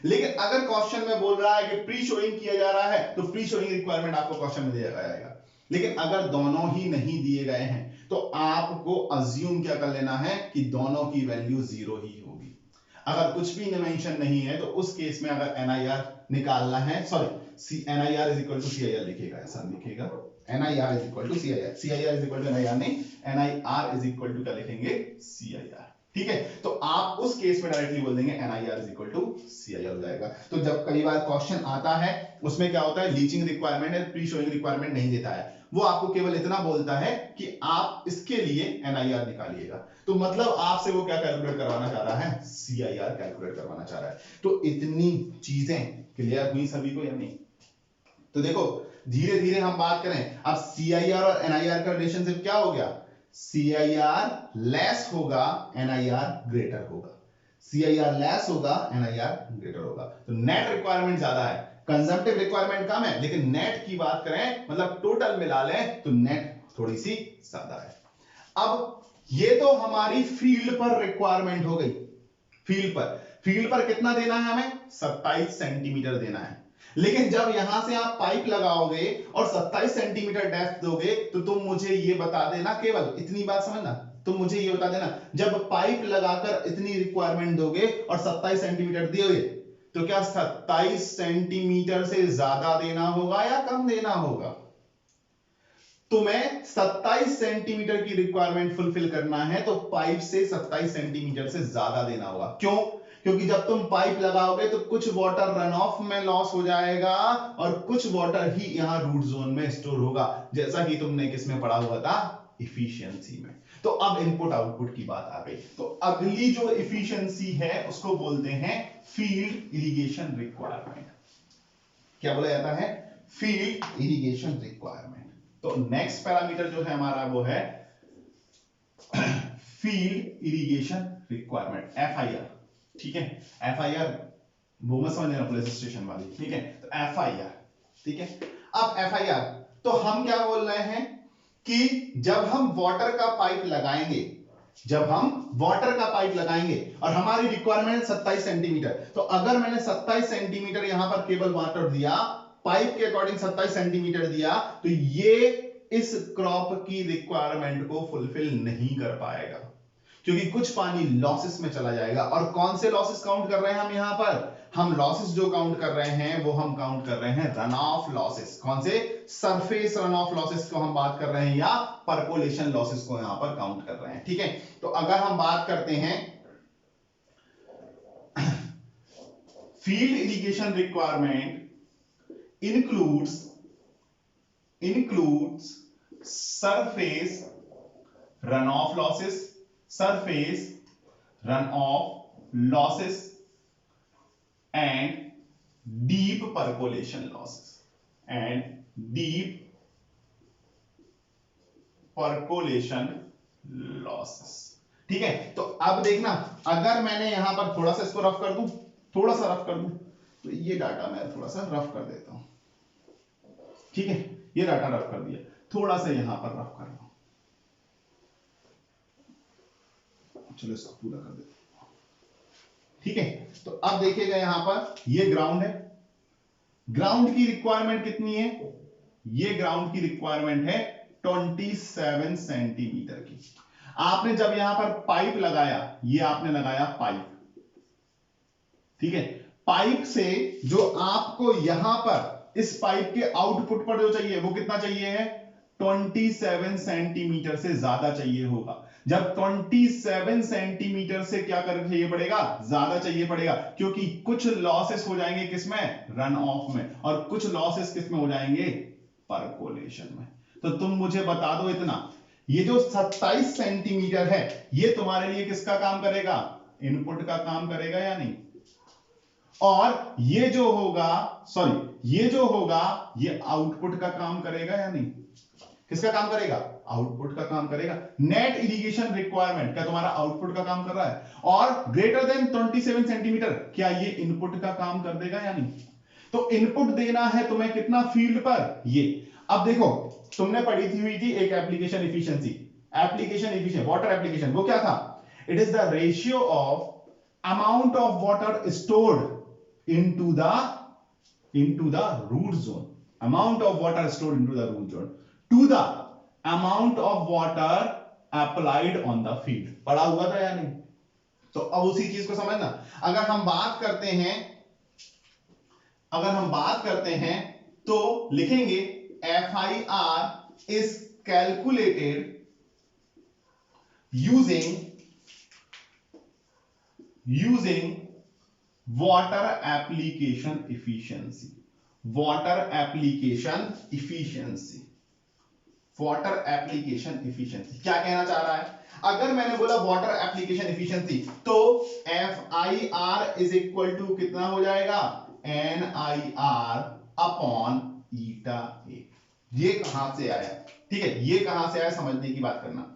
लेकिन अगर क्वेश्चन में बोल रहा है कि प्री शोइंग किया जा रहा है तो प्री शोइंग रिक्वायरमेंट आपको क्वेश्चन में दिया जाएगा। लेकिन अगर दोनों ही नहीं दिए गए हैं तो आपको अज्यूम क्या कर लेना है कि दोनों की वैल्यू 0 ही होगी। अगर कुछ भी मेंशन नहीं है तो उस केस में अगर एनआईआर निकालना है, sorry NIR is equal to CIR लिखेगा, ऐसा लिखेगा NIR is equal to CIR, CIR is equal to NIR नहीं, एनआईआर इज इक्वल टू क्या लिखेंगे सीआईआर। ठीक है, तो आप उस केस में डायरेक्टली बोल देंगे NIR इज इक्वल टू CIR हो जाएगा। तो जब कई बार क्वेश्चन आता है उसमें क्या होता है, लीचिंग रिक्वायरमेंट है, प्री शोइंग रिक्वायरमेंट नहीं देता है, वो आपको केवल इतना बोलता है कि आप इसके लिए NIR निकालिएगा। तो मतलब आपसे वो क्या कैलकुलेट करवाना चाह रहा है, CIR कैलकुलेट करवाना चाह रहा है। तो इतनी चीजें क्लियर हुई सभी को या नहीं? तो देखो धीरे धीरे हम बात करें, अब CIR और NIR का रिलेशनशिप क्या हो गया, CIR लेस होगा, NIR ग्रेटर होगा, CIR लेस होगा, NIR ग्रेटर होगा। तो नेट रिक्वायरमेंट ज्यादा है, कंजम्पटिव रिक्वायरमेंट कम है, लेकिन नेट की बात करें मतलब टोटल मिला लें तो नेट थोड़ी सी ज्यादा है। अब ये तो हमारी फील्ड पर रिक्वायरमेंट हो गई। फील्ड पर कितना देना है हमें, 27 सेंटीमीटर देना है। लेकिन जब यहां से आप पाइप लगाओगे और 27 सेंटीमीटर डेप्थ दोगे तो तुम मुझे ये बता देना, केवल इतनी बात समझना, तुम मुझे ये बता देना जब पाइप लगाकर इतनी रिक्वायरमेंट दोगे और 27 सेंटीमीटर दोगे तो क्या 27 सेंटीमीटर से ज्यादा देना होगा या कम देना होगा? तुम्हें 27 सेंटीमीटर की रिक्वायरमेंट फुलफिल करना है तो पाइप से 27 सेंटीमीटर से ज्यादा देना होगा। क्यों? क्योंकि जब तुम पाइप लगाओगे तो कुछ वाटर रन ऑफ में लॉस हो जाएगा और कुछ वाटर ही यहां रूट जोन में स्टोर होगा, जैसा कि तुमने किसमें पढ़ा हुआ था, इफिशियंसी में। तो अब इनपुट आउटपुट की बात आ गई, तो अगली जो इफिशियंसी है उसको बोलते हैं फील्ड इरिगेशन रिक्वायरमेंट। क्या बोला जाता है, फील्ड इरिगेशन रिक्वायरमेंट। तो नेक्स्ट पैरामीटर जो है हमारा वो है फील्ड इरिगेशन रिक्वायरमेंट, FIR। ठीक है, FIR वो मत समझ लेना पुलिस स्टेशन वाली, ठीक है, तो FIR। ठीक है, अब FIR तो हम क्या बोल रहे हैं कि जब हम वाटर का पाइप लगाएंगे, और हमारी रिक्वायरमेंट 27 सेंटीमीटर, तो अगर मैंने 27 सेंटीमीटर यहां पर केवल वाटर दिया, पाइप के अकॉर्डिंग 27 सेंटीमीटर दिया, तो ये इस क्रॉप की रिक्वायरमेंट को फुलफिल नहीं कर पाएगा, क्योंकि कुछ पानी लॉसेस में चला जाएगा। और कौन से लॉसेस काउंट कर रहे हैं हम यहां पर, हम लॉसेस जो काउंट कर रहे हैं वो हम काउंट कर रहे हैं रन ऑफ लॉसेस। कौन से, सरफेस रन ऑफ लॉसेस को हम बात कर रहे हैं या परकोलेशन लॉसेस को यहां पर काउंट कर रहे हैं। ठीक है, तो अगर हम बात करते हैं field irrigation requirement includes surface runoff losses and deep percolation losses। ठीक है, तो अब देखना, अगर मैंने यहां पर थोड़ा सा इसको रफ कर दूं, तो ये डाटा मैं थोड़ा सा रफ कर देता हूं। ठीक है, ये डाटा रफ कर दिया, थोड़ा सा यहां पर रफ कर लो, चलो इसको पूरा कर देते हैं। ठीक है, तो अब देखिएगा यहां पर ये ग्राउंड है, ग्राउंड की रिक्वायरमेंट कितनी है, ये ग्राउंड की रिक्वायरमेंट है 27 सेंटीमीटर की। आपने जब यहां पर पाइप लगाया, ये आपने लगाया पाइप, ठीक है, पाइप से जो आपको यहां पर इस पाइप के आउटपुट पर जो चाहिए वो कितना चाहिए है, 27 सेंटीमीटर से ज्यादा चाहिए होगा। जब 27 सेंटीमीटर से क्या कर चाहिए पड़ेगा, ज्यादा चाहिए पड़ेगा, क्योंकि कुछ लॉसेस हो जाएंगे किसमें, रन ऑफ में, और कुछ लॉसेस किसमें हो जाएंगे, परकोलेशन में। तो तुम मुझे बता दो इतना, ये जो 27 सेंटीमीटर है ये तुम्हारे लिए किसका काम करेगा, इनपुट का काम करेगा या नहीं, और ये जो होगा ये आउटपुट का काम करेगा या नहीं, किसका काम करेगा, आउटपुट का काम करेगा। नेट इरिगेशन रिक्वायरमेंट क्या तुम्हारा आउटपुट का काम कर रहा है, और ग्रेटर देन 27 सेंटीमीटर क्या ये इनपुट का काम कर देगा या नहीं। तो इनपुट देना है तुम्हें कितना, फील्ड पर ये। अब देखो तुमने पढ़ी थी हुई थी एक एप्लीकेशन इफिशिएंसी वाटर एप्लीकेशन, वो क्या था, it is the ratio of amount of water stored into the root zone, amount of water stored into the root zone to the amount of water applied on the field। पढ़ा हुआ था या नहीं? तो अब उसी चीज को समझना, अगर हम बात करते हैं तो लिखेंगे FIR is calculated using using water application efficiency, water application efficiency, water application efficiency क्या कहना चाह रहा है? अगर मैंने बोला वाटर एप्लीकेशन इफिशियंसी तो F I R is equal to कितना हो जाएगा? N I R upon eta A. ये कहां से आया? ठीक है, ये कहां से आया समझने की बात करना।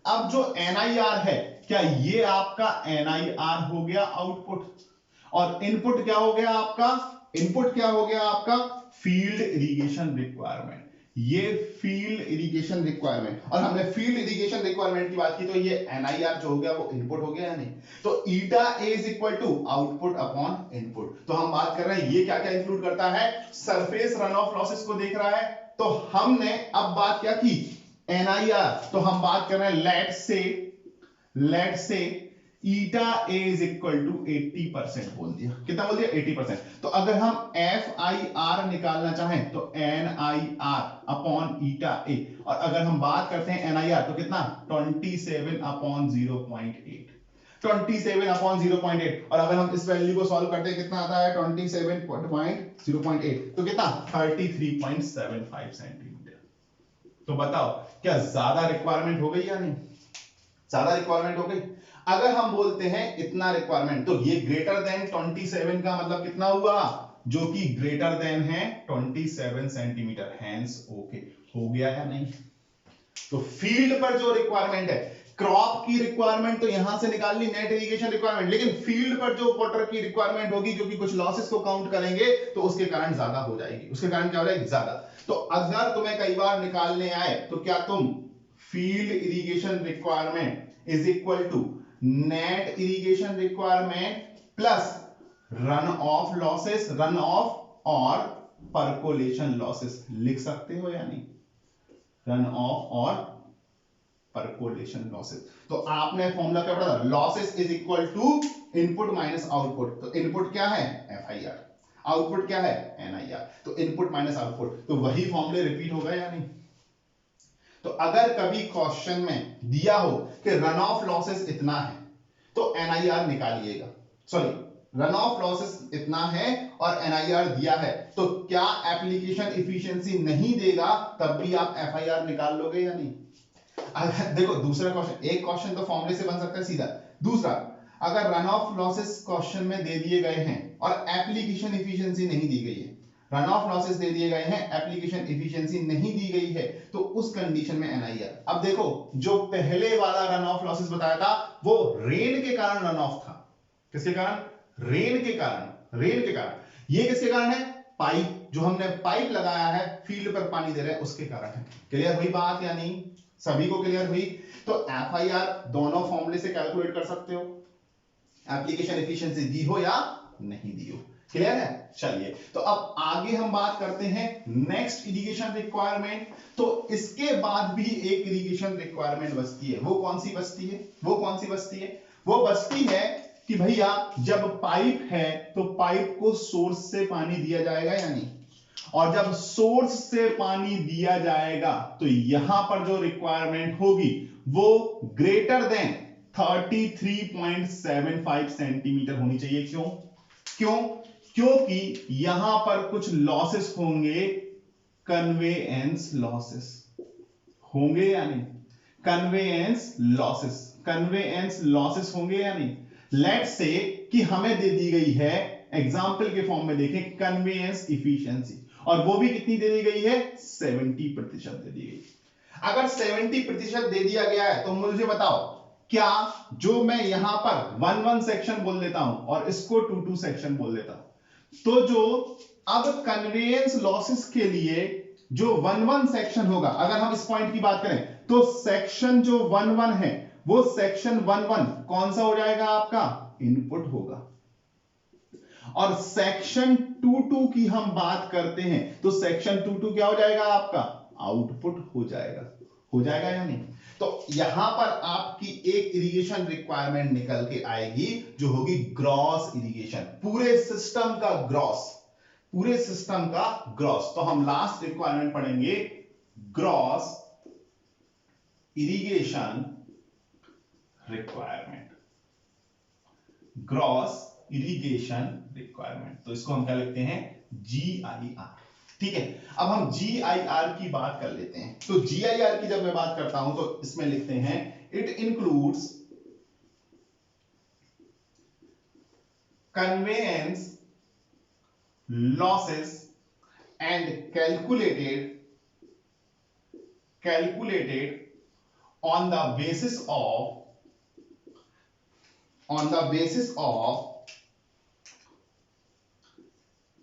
अब जो NIR है, क्या ये आपका NIR हो गया आउटपुट, और इनपुट क्या हो गया आपका? इनपुट क्या हो गया आपका? Field irrigation requirement. ये फील्ड इरिगेशन रिक्वायरमेंट, और हमने फील्ड इरिगेशन रिक्वायरमेंट की बात की तो ये NIR जो हो गया वो इनपुट हो गया या नहीं? तो eta a is equal to output upon input. तो हम बात कर रहे हैं ये क्या क्या इंक्लूड करता है? सरफेस रन ऑफ लॉसेस को देख रहा है। तो हमने अब बात क्या की? NIR। तो हम बात कर रहे हैं लेट से ईटा ए इज इक्वल टू 80% बोल दिया। कितना बोल दिया? 80%। तो अगर हम एफ आई आर निकालना चाहें तो N I R upon eta ए, और अगर हम बात करते हैं एन आई आर तो कितना? 27 अपॉन 0.8, 27 अपॉन 0.8। और अगर हम इस वैल्यू को सॉल्व करते हैं कितना आता है? 27.0.8 तो कितना? 33.75 सेंटीमीटर। तो बताओ क्या ज्यादा रिक्वायरमेंट हो गई या नहीं? ज्यादा रिक्वायरमेंट हो गई। अगर हम बोलते हैं इतना रिक्वायरमेंट तो ये ग्रेटर देन 27 का मतलब कितना हुआ? जो कि ग्रेटर देन है 27 सेंटीमीटर। हैंस ओके हो गया या नहीं? तो फील्ड पर जो रिक्वायरमेंट है, क्रॉप की रिक्वायरमेंट तो यहां से निकाल ली, नेट इरिगेशन रिक्वायरमेंट, लेकिन फील्ड पर जो वाटर की रिक्वायरमेंट होगी क्योंकि कुछ लॉसेस को काउंट करेंगे तो उसके कारण ज्यादा हो जाएगी। उसके कारण क्या हो जाएगी? ज्यादा। तो अगर तुम्हें कई बार निकालने आए तो क्या तुम field irrigation requirement is equal to net irrigation requirement plus run off losses, run off और परकोलेशन लॉसेस लिख सकते हो या नहीं? रन ऑफ और परकोलेशन लॉसेस। तो आपने फॉर्मूला क्या पढ़ा था? Losses is equal to input minus output. तो इनपुट क्या है? FIR। आउटपुट क्या है? NIR। तो इनपुट माइनस आउटपुट, तो वही फॉर्मूले रिपीट हो गए या नहीं? तो अगर कभी क्वेश्चन में दिया हो कि रन ऑफ लॉसेस इतना है तो NIR निकालिएगा। सॉरी, रन ऑफ लॉसेस इतना है और NIR दिया है तो क्या एप्लीकेशन इफिशियंसी नहीं देगा तब भी आप FIR निकाल लोगे या नहीं? अगर देखो दूसरा क्वेश्चन, एक क्वेश्चन तो फॉर्मूले से बन सकता है सीधा, दूसरा अगर रन ऑफ लॉसेस क्वेश्चन में दे दिए गए हैं और एप्लीकेशन इफिशियंसी नहीं दी गई है, रन ऑफ लॉसेस दे दिए गए हैं, एप्लीकेशन इफिशियंसी नहीं दी गई है, तो उस कंडीशन में NIR। अब देखो जो पहले वाला रन ऑफ लॉसेस बताया था वो रेन के कारण रन ऑफ था। किसके कारण? रेन के कारण। रेन के कारण। ये किसके कारण है? पाइप, जो हमने पाइप लगाया है फील्ड पर पानी दे रहे हैं उसके कारण है। क्लियर हुई बात या नहीं? सभी को क्लियर हुई? तो FIR दोनों फॉर्मूले से कैलकुलेट कर सकते हो, एप्लीकेशन एफिशिएंसी दी हो या नहीं दी हो। क्लियर है? चलिए तो अब आगे हम बात करते हैं नेक्स्ट इरिगेशन रिक्वायरमेंट। तो इसके बाद भी एक इरिगेशन रिक्वायरमेंट बचती है। वो कौन सी बचती है? वो कौन सी बचती है? वो बचती है कि भैया जब पाइप है तो पाइप को सोर्स से पानी दिया जाएगा या नहीं, और जब सोर्स से पानी दिया जाएगा तो यहां पर जो रिक्वायरमेंट होगी वो ग्रेटर देन 33.75 सेंटीमीटर होनी चाहिए। क्यों? क्यों? क्योंकि यहां पर कुछ लॉसेस होंगे, कन्वेयंस लॉसेस होंगे या नहीं? कन्वेयंस लॉसेस, कन्वेयंस लॉसेस होंगे या नहीं? लेट्स से कि हमें दे दी गई है, एग्जांपल के फॉर्म में देखें, कन्वेयंस इफिशियंसी, और वो भी कितनी दे दी गई है? 70% दे दी गई। अगर 70% दे दिया गया है तो मुझे बताओ क्या जो मैं यहां पर 1-1 सेक्शन बोल देता हूं और इसको 2-2 सेक्शन बोल देता हूं, तो जो अब कन्वेयंस लॉसेस के लिए जो 1-1 सेक्शन होगा, अगर हम इस पॉइंट की बात करें तो सेक्शन जो 1-1 है वो सेक्शन 1-1 कौन सा हो जाएगा? आपका इनपुट होगा। और सेक्शन 2-2 की हम बात करते हैं तो सेक्शन 2-2 क्या हो जाएगा? आपका आउटपुट हो जाएगा। हो जाएगा या नहीं? तो यहां पर आपकी एक इरिगेशन रिक्वायरमेंट निकल के आएगी जो होगी ग्रॉस इरिगेशन, पूरे सिस्टम का ग्रॉस, पूरे सिस्टम का ग्रॉस। तो हम लास्ट रिक्वायरमेंट पढ़ेंगे gross irrigation requirement. Gross irrigation requirement. तो इसको हम क्या लिखते हैं, GIR। ठीक है, अब हम GIR की बात कर लेते हैं। तो GIR की जब मैं बात करता हूं तो इसमें लिखते हैं it includes conveyance losses and calculated on the basis of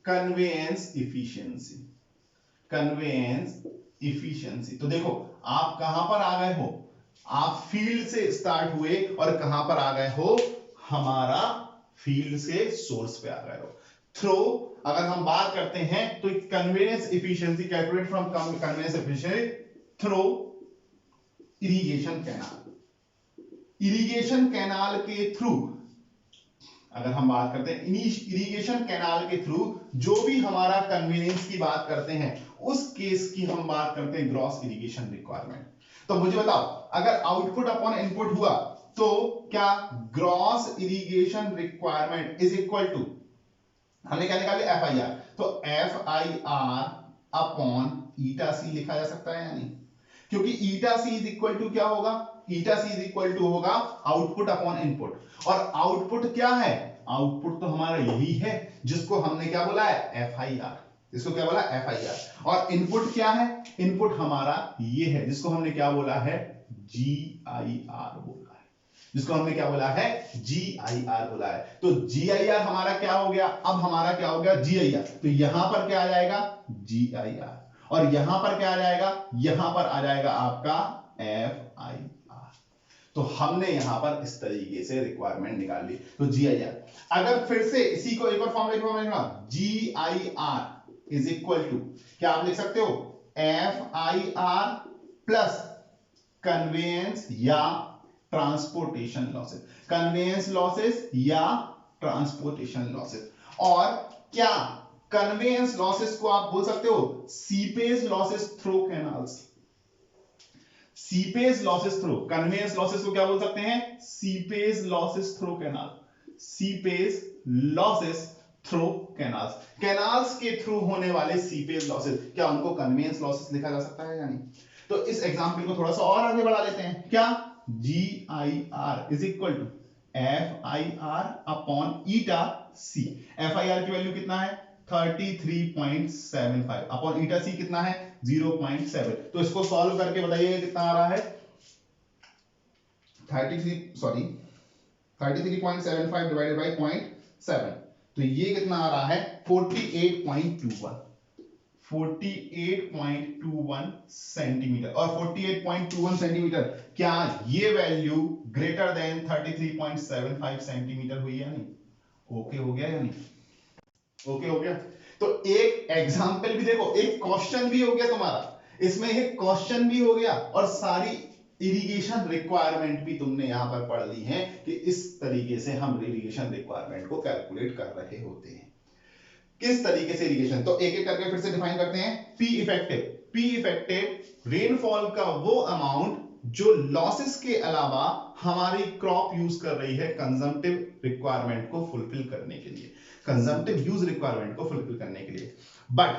conveyance efficiency। तो देखो आप कहां पर आ गए हो, आप फील्ड से स्टार्ट हुए और कहां पर आ गए हो, हमारा फील्ड से सोर्स पे आ गए हो। थ्रो अगर हम बात करते हैं तो conveyance efficiency calculate from conveyance efficiency through irrigation canal के थ्रू। अगर हम बात करते हैं इरिगेशन कैनाल के थ्रू जो भी हमारा कन्वीनियंस की बात करते हैं, उस केस की हम बात करते हैं ग्रॉस इरिगेशन रिक्वायरमेंट। तो मुझे बताओ, अगर आउटपुट अपॉन इनपुट हुआ तो क्या gross irrigation requirement is equal to, हमने क्या निकाले, FIR। तो FIR अपॉन ईटा सी लिखा जा सकता है या नहीं, क्योंकि ईटा सी इज इक्वल टू क्या होगा, ईटा सी इज इक्वल टू होगा आउटपुट अपॉन इनपुट। और आउटपुट क्या है, आउटपुट तो हमारा यही है जिसको हमने क्या बोला है, FIR। इसको क्या बोला, FIR। और इनपुट क्या है, इनपुट हमारा ये है जिसको हमने क्या बोला है, GIR बोला है, जिसको हमने क्या बोला है, GIR बोला है। तो GIR हमारा क्या हो गया, अब हमारा क्या हो गया, GIR। तो यहां पर क्या आ जाएगा, GIR, और यहां पर क्या आ जाएगा, यहां पर आ जाएगा आपका FIR। तो हमने यहां पर इस तरीके से रिक्वायरमेंट निकाल ली। तो GIR, अगर फिर से इसी को एक और फॉर्मूला लिखवा, GIR इज इक्वल टू, क्या आप लिख सकते हो, FIR प्लस कन्वेयंस या ट्रांसपोर्टेशन लॉसेस, कन्वेयंस लॉसेस या ट्रांसपोर्टेशन लॉसेस। और क्या कन्वेयंस लॉसेस को आप बोल सकते हो seepage losses through canals, seepage losses through, conveyance losses को क्या बोल सकते हैं, seepage losses through canal, seepage losses through canals, canals के थ्रू होने वाले सीपेज लॉसेस, क्या उनको कन्वेयंस लॉसेस लिखा जा सकता है या नहीं। तो इस एग्जांपल को थोड़ा सा और आगे बढ़ा लेते हैं, क्या, GIR is equal to FIR upon eta C. FIR की वैल्यू कितना है, 33.75 अपॉन ईटा सी कितना है, 0.7। तो इसको सॉल्व करके बताइए कितना आ रहा है, 33.75 डिवाइडेड बाय 0.7, तो ये कितना आ रहा है, 48.21 सेंटीमीटर। और 48.21 सेंटीमीटर, क्या ये वैल्यू ग्रेटर देन 33.75 सेंटीमीटर हुई या नहीं, ओके हो गया या नहीं, ओके हो गया। तो एक एग्जाम्पल भी देखो, एक क्वेश्चन भी हो गया तुम्हारा, इसमें एक क्वेश्चन भी हो गया और सारी इरिगेशन रिक्वायरमेंट भी तुमने यहां पर पढ़ ली है कि इस तरीके से हम इरिगेशन रिक्वायरमेंट को कैलकुलेट कर रहे होते हैं। किस तरीके से इरिगेशन, तो एक एक करके फिर से डिफाइन करते हैं। P इफेक्टिव रेनफॉल का वो अमाउंट जो लॉसेस के अलावा हमारी क्रॉप यूज कर रही है कंजम्पटिव रिक्वायरमेंट को फुलफिल करने के लिए, कंजम्पटिव यूज रिक्वायरमेंट को फुलफिल करने के लिए। बट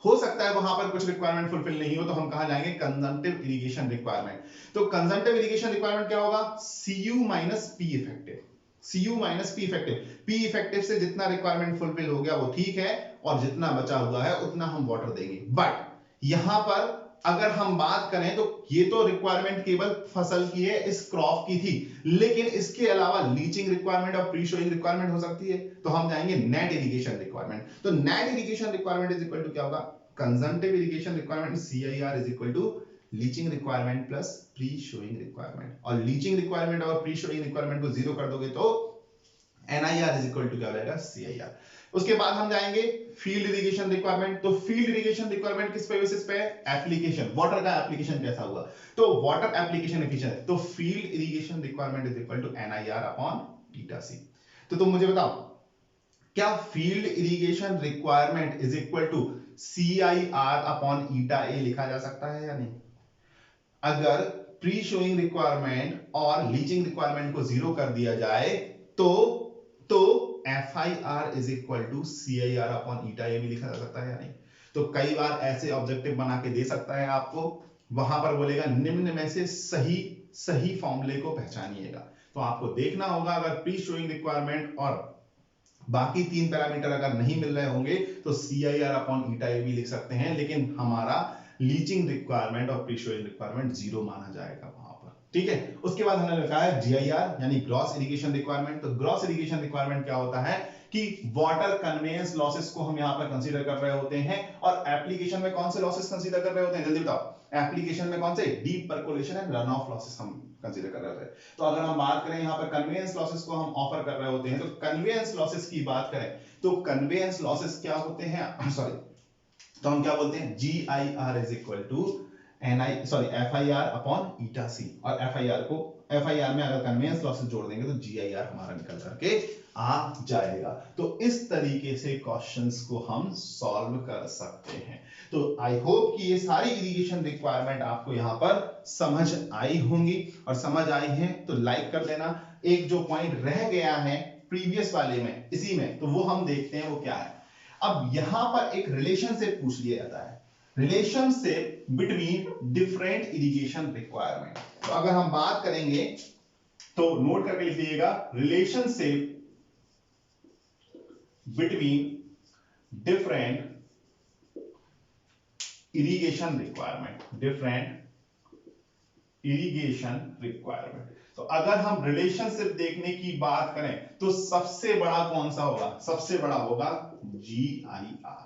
हो सकता है वहां पर कुछ रिक्वायरमेंट फुलफिल नहीं हो, तो हम कहां जाएंगे, कंजम्पटिव इरिगेशन रिक्वायरमेंट। तो कंजम्पटिव इरिगेशन रिक्वायरमेंट क्या होगा, CU minus P effective, CU minus P effective. P effective से जितना रिक्वायरमेंट फुलफिल हो गया वो ठीक है, और जितना बचा हुआ है उतना हम वाटर देंगे। बट यहां पर अगर हम बात करें तो ये तो रिक्वायरमेंट केवल फसल की है, इस क्रॉप की थी, लेकिन इसके अलावा लीचिंग रिक्वायरमेंट और प्री शोइंग रिक्वायरमेंट हो सकती है। तो हम जाएंगे नेट इरिगेशन रिक्वायरमेंट। तो net irrigation requirement is equal to क्या होगा, consumptive irrigation requirement CIR is equal to leaching requirement plus pre sowing requirement. और लीचिंग रिक्वायरमेंट और प्री शोइंग रिक्वायरमेंट को जीरो कर दोगे तो NIR इज इक्वल टू क्या हो जाएगा, CIR। उसके बाद हम जाएंगे फील्ड इरिगेशन रिक्वायरमेंट। तो फील्ड इरिगेशन रिक्वायरमेंट किस बेसिस पे है, एप्लीकेशन, वाटर का एप्लीकेशन कैसा हुआ, तो वाटर एप्लीकेशन एफिशिएंसी। तो field irrigation requirement is equal to NIR upon eta C. तो तुम मुझे बताओ, क्या field irrigation requirement is equal to CIR upon eta a लिखा जा सकता है या नहीं। अगर प्री शोइंग रिक्वायरमेंट और लीचिंग रिक्वायरमेंट को जीरो कर दिया जाए तो तो FIR is equal to CIR upon eta, ये भी लिखा जा सकता है या नहीं? तो कई बार ऐसे ऑब्जेक्टिव बना के दे सकता है आपको, वहां पर बोलेगा निम्न में से सही फॉर्मूले को पहचानिएगा। तो आपको देखना होगा, अगर प्री शोइंग रिक्वायरमेंट और बाकी 3 पैरामीटर अगर नहीं मिल रहे होंगे तो CIR अपॉन ईटा ये भी लिख सकते हैं, लेकिन हमारा लीचिंग रिक्वायरमेंट और प्री शोइंग रिक्वायरमेंट 0 माना जाएगा वहां पर। ठीक है, उसके बाद हमने लिखा है GIR यानी ग्रॉस इरिगेशन रिक्वायरमेंट। तो ग्रॉस इरिगेशन रिक्वायरमेंट क्या होता है कि वाटर कन्वेयंस लॉसेस को हम यहां पर कंसीडर कर रहे होते हैं, और एप्लीकेशन में कौन से लॉसेस कंसीडर कर रहे होते हैं, जल्दी बताओ। एप्लीकेशन में कौन से? Deep percolation and run off losses हम कंसीडर कर रहे होते हैं। तो अगर हम बात करें यहाँ पर कन्वेयंस लॉसेस को हम ऑफर कर रहे होते हैं, तो कन्वेयंस लॉसेस की बात करें तो कन्वेयंस लॉसेस क्या होते हैं, सॉरी, तो हम क्या बोलते हैं, GIR is equal to FIR upon eta C, और FIR में अगर कन्वेयंस लॉसेस जोड़ देंगे तो GIR हमारा निकल करके आ जाएगा। तो इस तरीके से क्वेश्चंस को हम सॉल्व कर सकते हैं। तो आई होप कि ये सारी इरिगेशन रिक्वायरमेंट आपको यहां पर समझ आई होंगी, और समझ आई है तो लाइक कर देना। एक जो पॉइंट रह गया है प्रीवियस वाले में, इसी में, तो वो हम देखते हैं वो क्या है। अब यहां पर एक रिलेशनशिप पूछ लिया जाता है, relationship between different irrigation requirement. तो अगर हम बात करेंगे तो नोट करके लिख लीजिएगा, relationship between different irrigation requirement. तो अगर हम रिलेशनशिप देखने की बात करें तो सबसे बड़ा कौन सा होगा? सबसे बड़ा होगा GIR।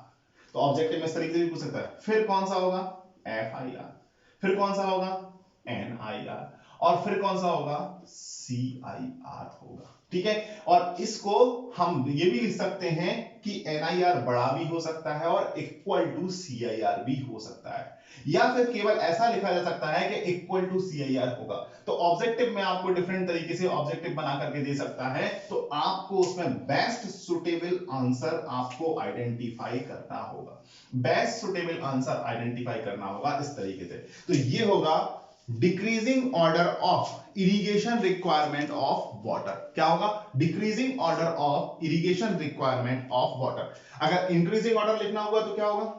तो ऑब्जेक्टिव में इस तरीके से भी पूछ सकता है। फिर कौन सा होगा? FIR। फिर कौन सा होगा? NIR। और फिर कौन सा होगा? CIR होगा। ठीक है, और इसको हम ये भी लिख सकते हैं कि NIR बड़ा भी हो सकता है और इक्वल टू CIR भी हो सकता है, या फिर केवल ऐसा लिखा जा सकता है कि इक्वल टू CIR होगा। तो ऑब्जेक्टिव में आपको डिफरेंट तरीके से ऑब्जेक्टिव बना करके दे सकता है, तो आपको उसमें बेस्ट सुटेबल आंसर आपको आइडेंटिफाई करना होगा, बेस्ट सुटेबल आंसर आइडेंटिफाई करना होगा इस तरीके से। तो ये होगा decreasing order of irrigation requirement of water. क्या होगा? Decreasing order of irrigation requirement of water. अगर इंक्रीजिंग ऑर्डर लिखना होगा तो क्या होगा?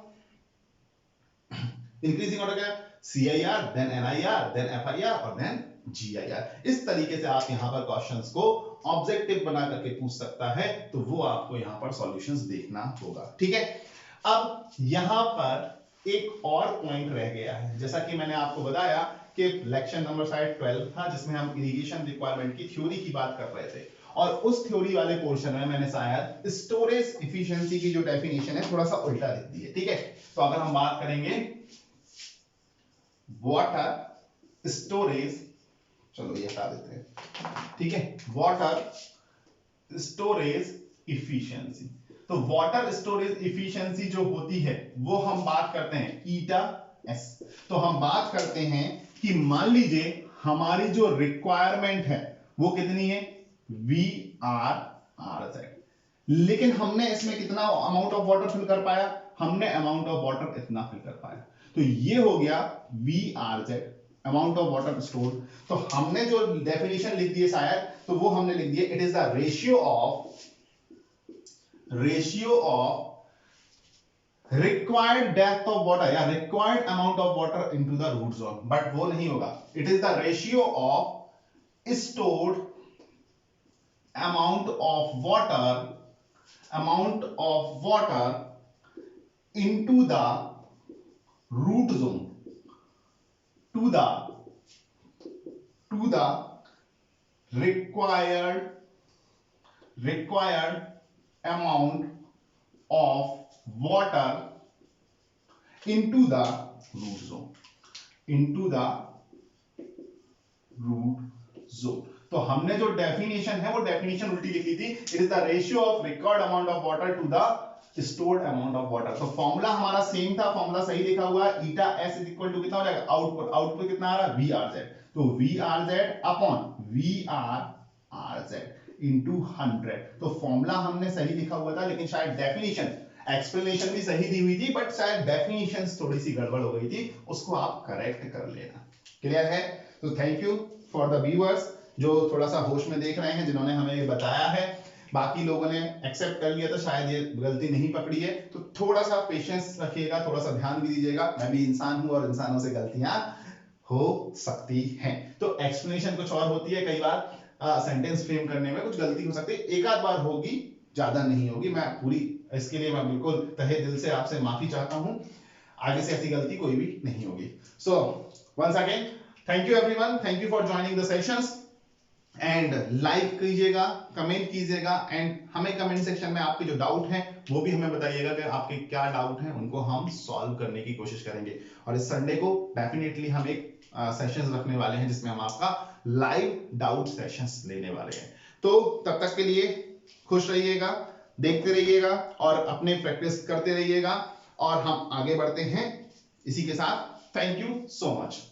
इंक्रीजिंग ऑर्डर क्या है? CIR, then NIR, then FIR और देन GIR। इस तरीके से आप यहां पर क्वेश्चंस को ऑब्जेक्टिव बना करके पूछ सकता है, तो वो आपको यहां पर सॉल्यूशंस देखना होगा। ठीक है, अब यहां पर एक और पॉइंट रह गया है, जैसा कि मैंने आपको बताया कि लेक्चर नंबर शायद 12 था जिसमें हम इरिगेशन रिक्वायरमेंट की थ्योरी की बात कर रहे थे, और उस थ्योरी वाले पोर्शन में मैंने शायद स्टोरेज इफिशिएंसी की जो डेफिनेशन है थोड़ा सा उल्टा लिख दी है। ठीक है, तो अगर हम बात करेंगे वाटर स्टोरेज, चलो ये हटा देते हैं। ठीक है, वाटर स्टोरेज इफिशिएंसी। तो वाटर स्टोरेज इफिशिएंसी जो होती है वो हम बात करते हैं ईटा एस। तो हम बात करते हैं कि मान लीजिए हमारी जो रिक्वायरमेंट है वो कितनी है? VRRZ, लेकिन हमने इसमें कितना अमाउंट ऑफ वाटर फिल कर पाया? हमने अमाउंट ऑफ वाटर इतना फिल कर पाया। तो ये हो गया VRZ, amount of water store. तो हमने जो डेफिनेशन लिख दी है शायद, तो वो हमने लिख दिया, it is the ratio of required depth of water या required amount of water into the root zone. But वो नहीं होगा, it is the ratio of stored amount of water into the root zone to the required amount of water into the root zone। तो हमने जो डेफिनेशन है वो डेफिनेशन उल्टी लिखी थी, it is the ratio of required amount of water to the stored amount of water. तो फॉर्मूला हमारा सेम था, फॉर्मूला सही लिखा हुआ है, eta S is equal to कितना हो जाएगा? आउटपुट कितना आ रहा है? VRZ। तो VRZ अपॉन VRRZ इनटू 100। तो फॉर्मूला हमने सही लिखा हुआ था, लेकिन शायद डेफिनेशन, एक्सप्लेनेशन भी सही दी हुई थी, बट शायद डेफिनेशन थोड़ी सी गड़बड़ हो गई थी, उसको आप करेक्ट कर लेना। क्लियर है? तो thank you for the viewers जो थोड़ा सा होश में देख रहे हैं, जिन्होंने हमें ये बताया है। बाकी लोगों ने एक्सेप्ट कर लिया तो शायद ये गलती नहीं पकड़ी है, तो थोड़ा सा पेशेंस रखिएगा, थोड़ा सा ध्यान भी दीजिएगा। मैं भी इंसान हूं और इंसानों से गलतियां हो सकती हैं, तो एक्सप्लेनेशन कुछ और होती है, कई बार सेंटेंस फ्रेम करने में कुछ गलती हो सकती है, एक आध बार होगी, ज्यादा नहीं होगी। मैं पूरी इसके लिए मैं बिल्कुल तहे दिल से आपसे माफी चाहता हूं, आगे से ऐसी गलती कोई भी नहीं होगी। So once again thank you everyone, thank you for joining the sessions and like कीजिएगा, कमेंट कीजिएगा एंड हमें कमेंट सेक्शन में आपके जो डाउट हैं वो भी हमें बताइएगा कि आपके क्या डाउट हैं, उनको हम सॉल्व करने की कोशिश करेंगे। और इस संडे को डेफिनेटली हम एक सेशंस रखने वाले हैं जिसमें हम आपका लाइव डाउट सेशंस लेने वाले हैं। तो तब तक के लिए खुश रहिएगा, देखते रहिएगा और अपने प्रैक्टिस करते रहिएगा और हम आगे बढ़ते हैं इसी के साथ। Thank you so much.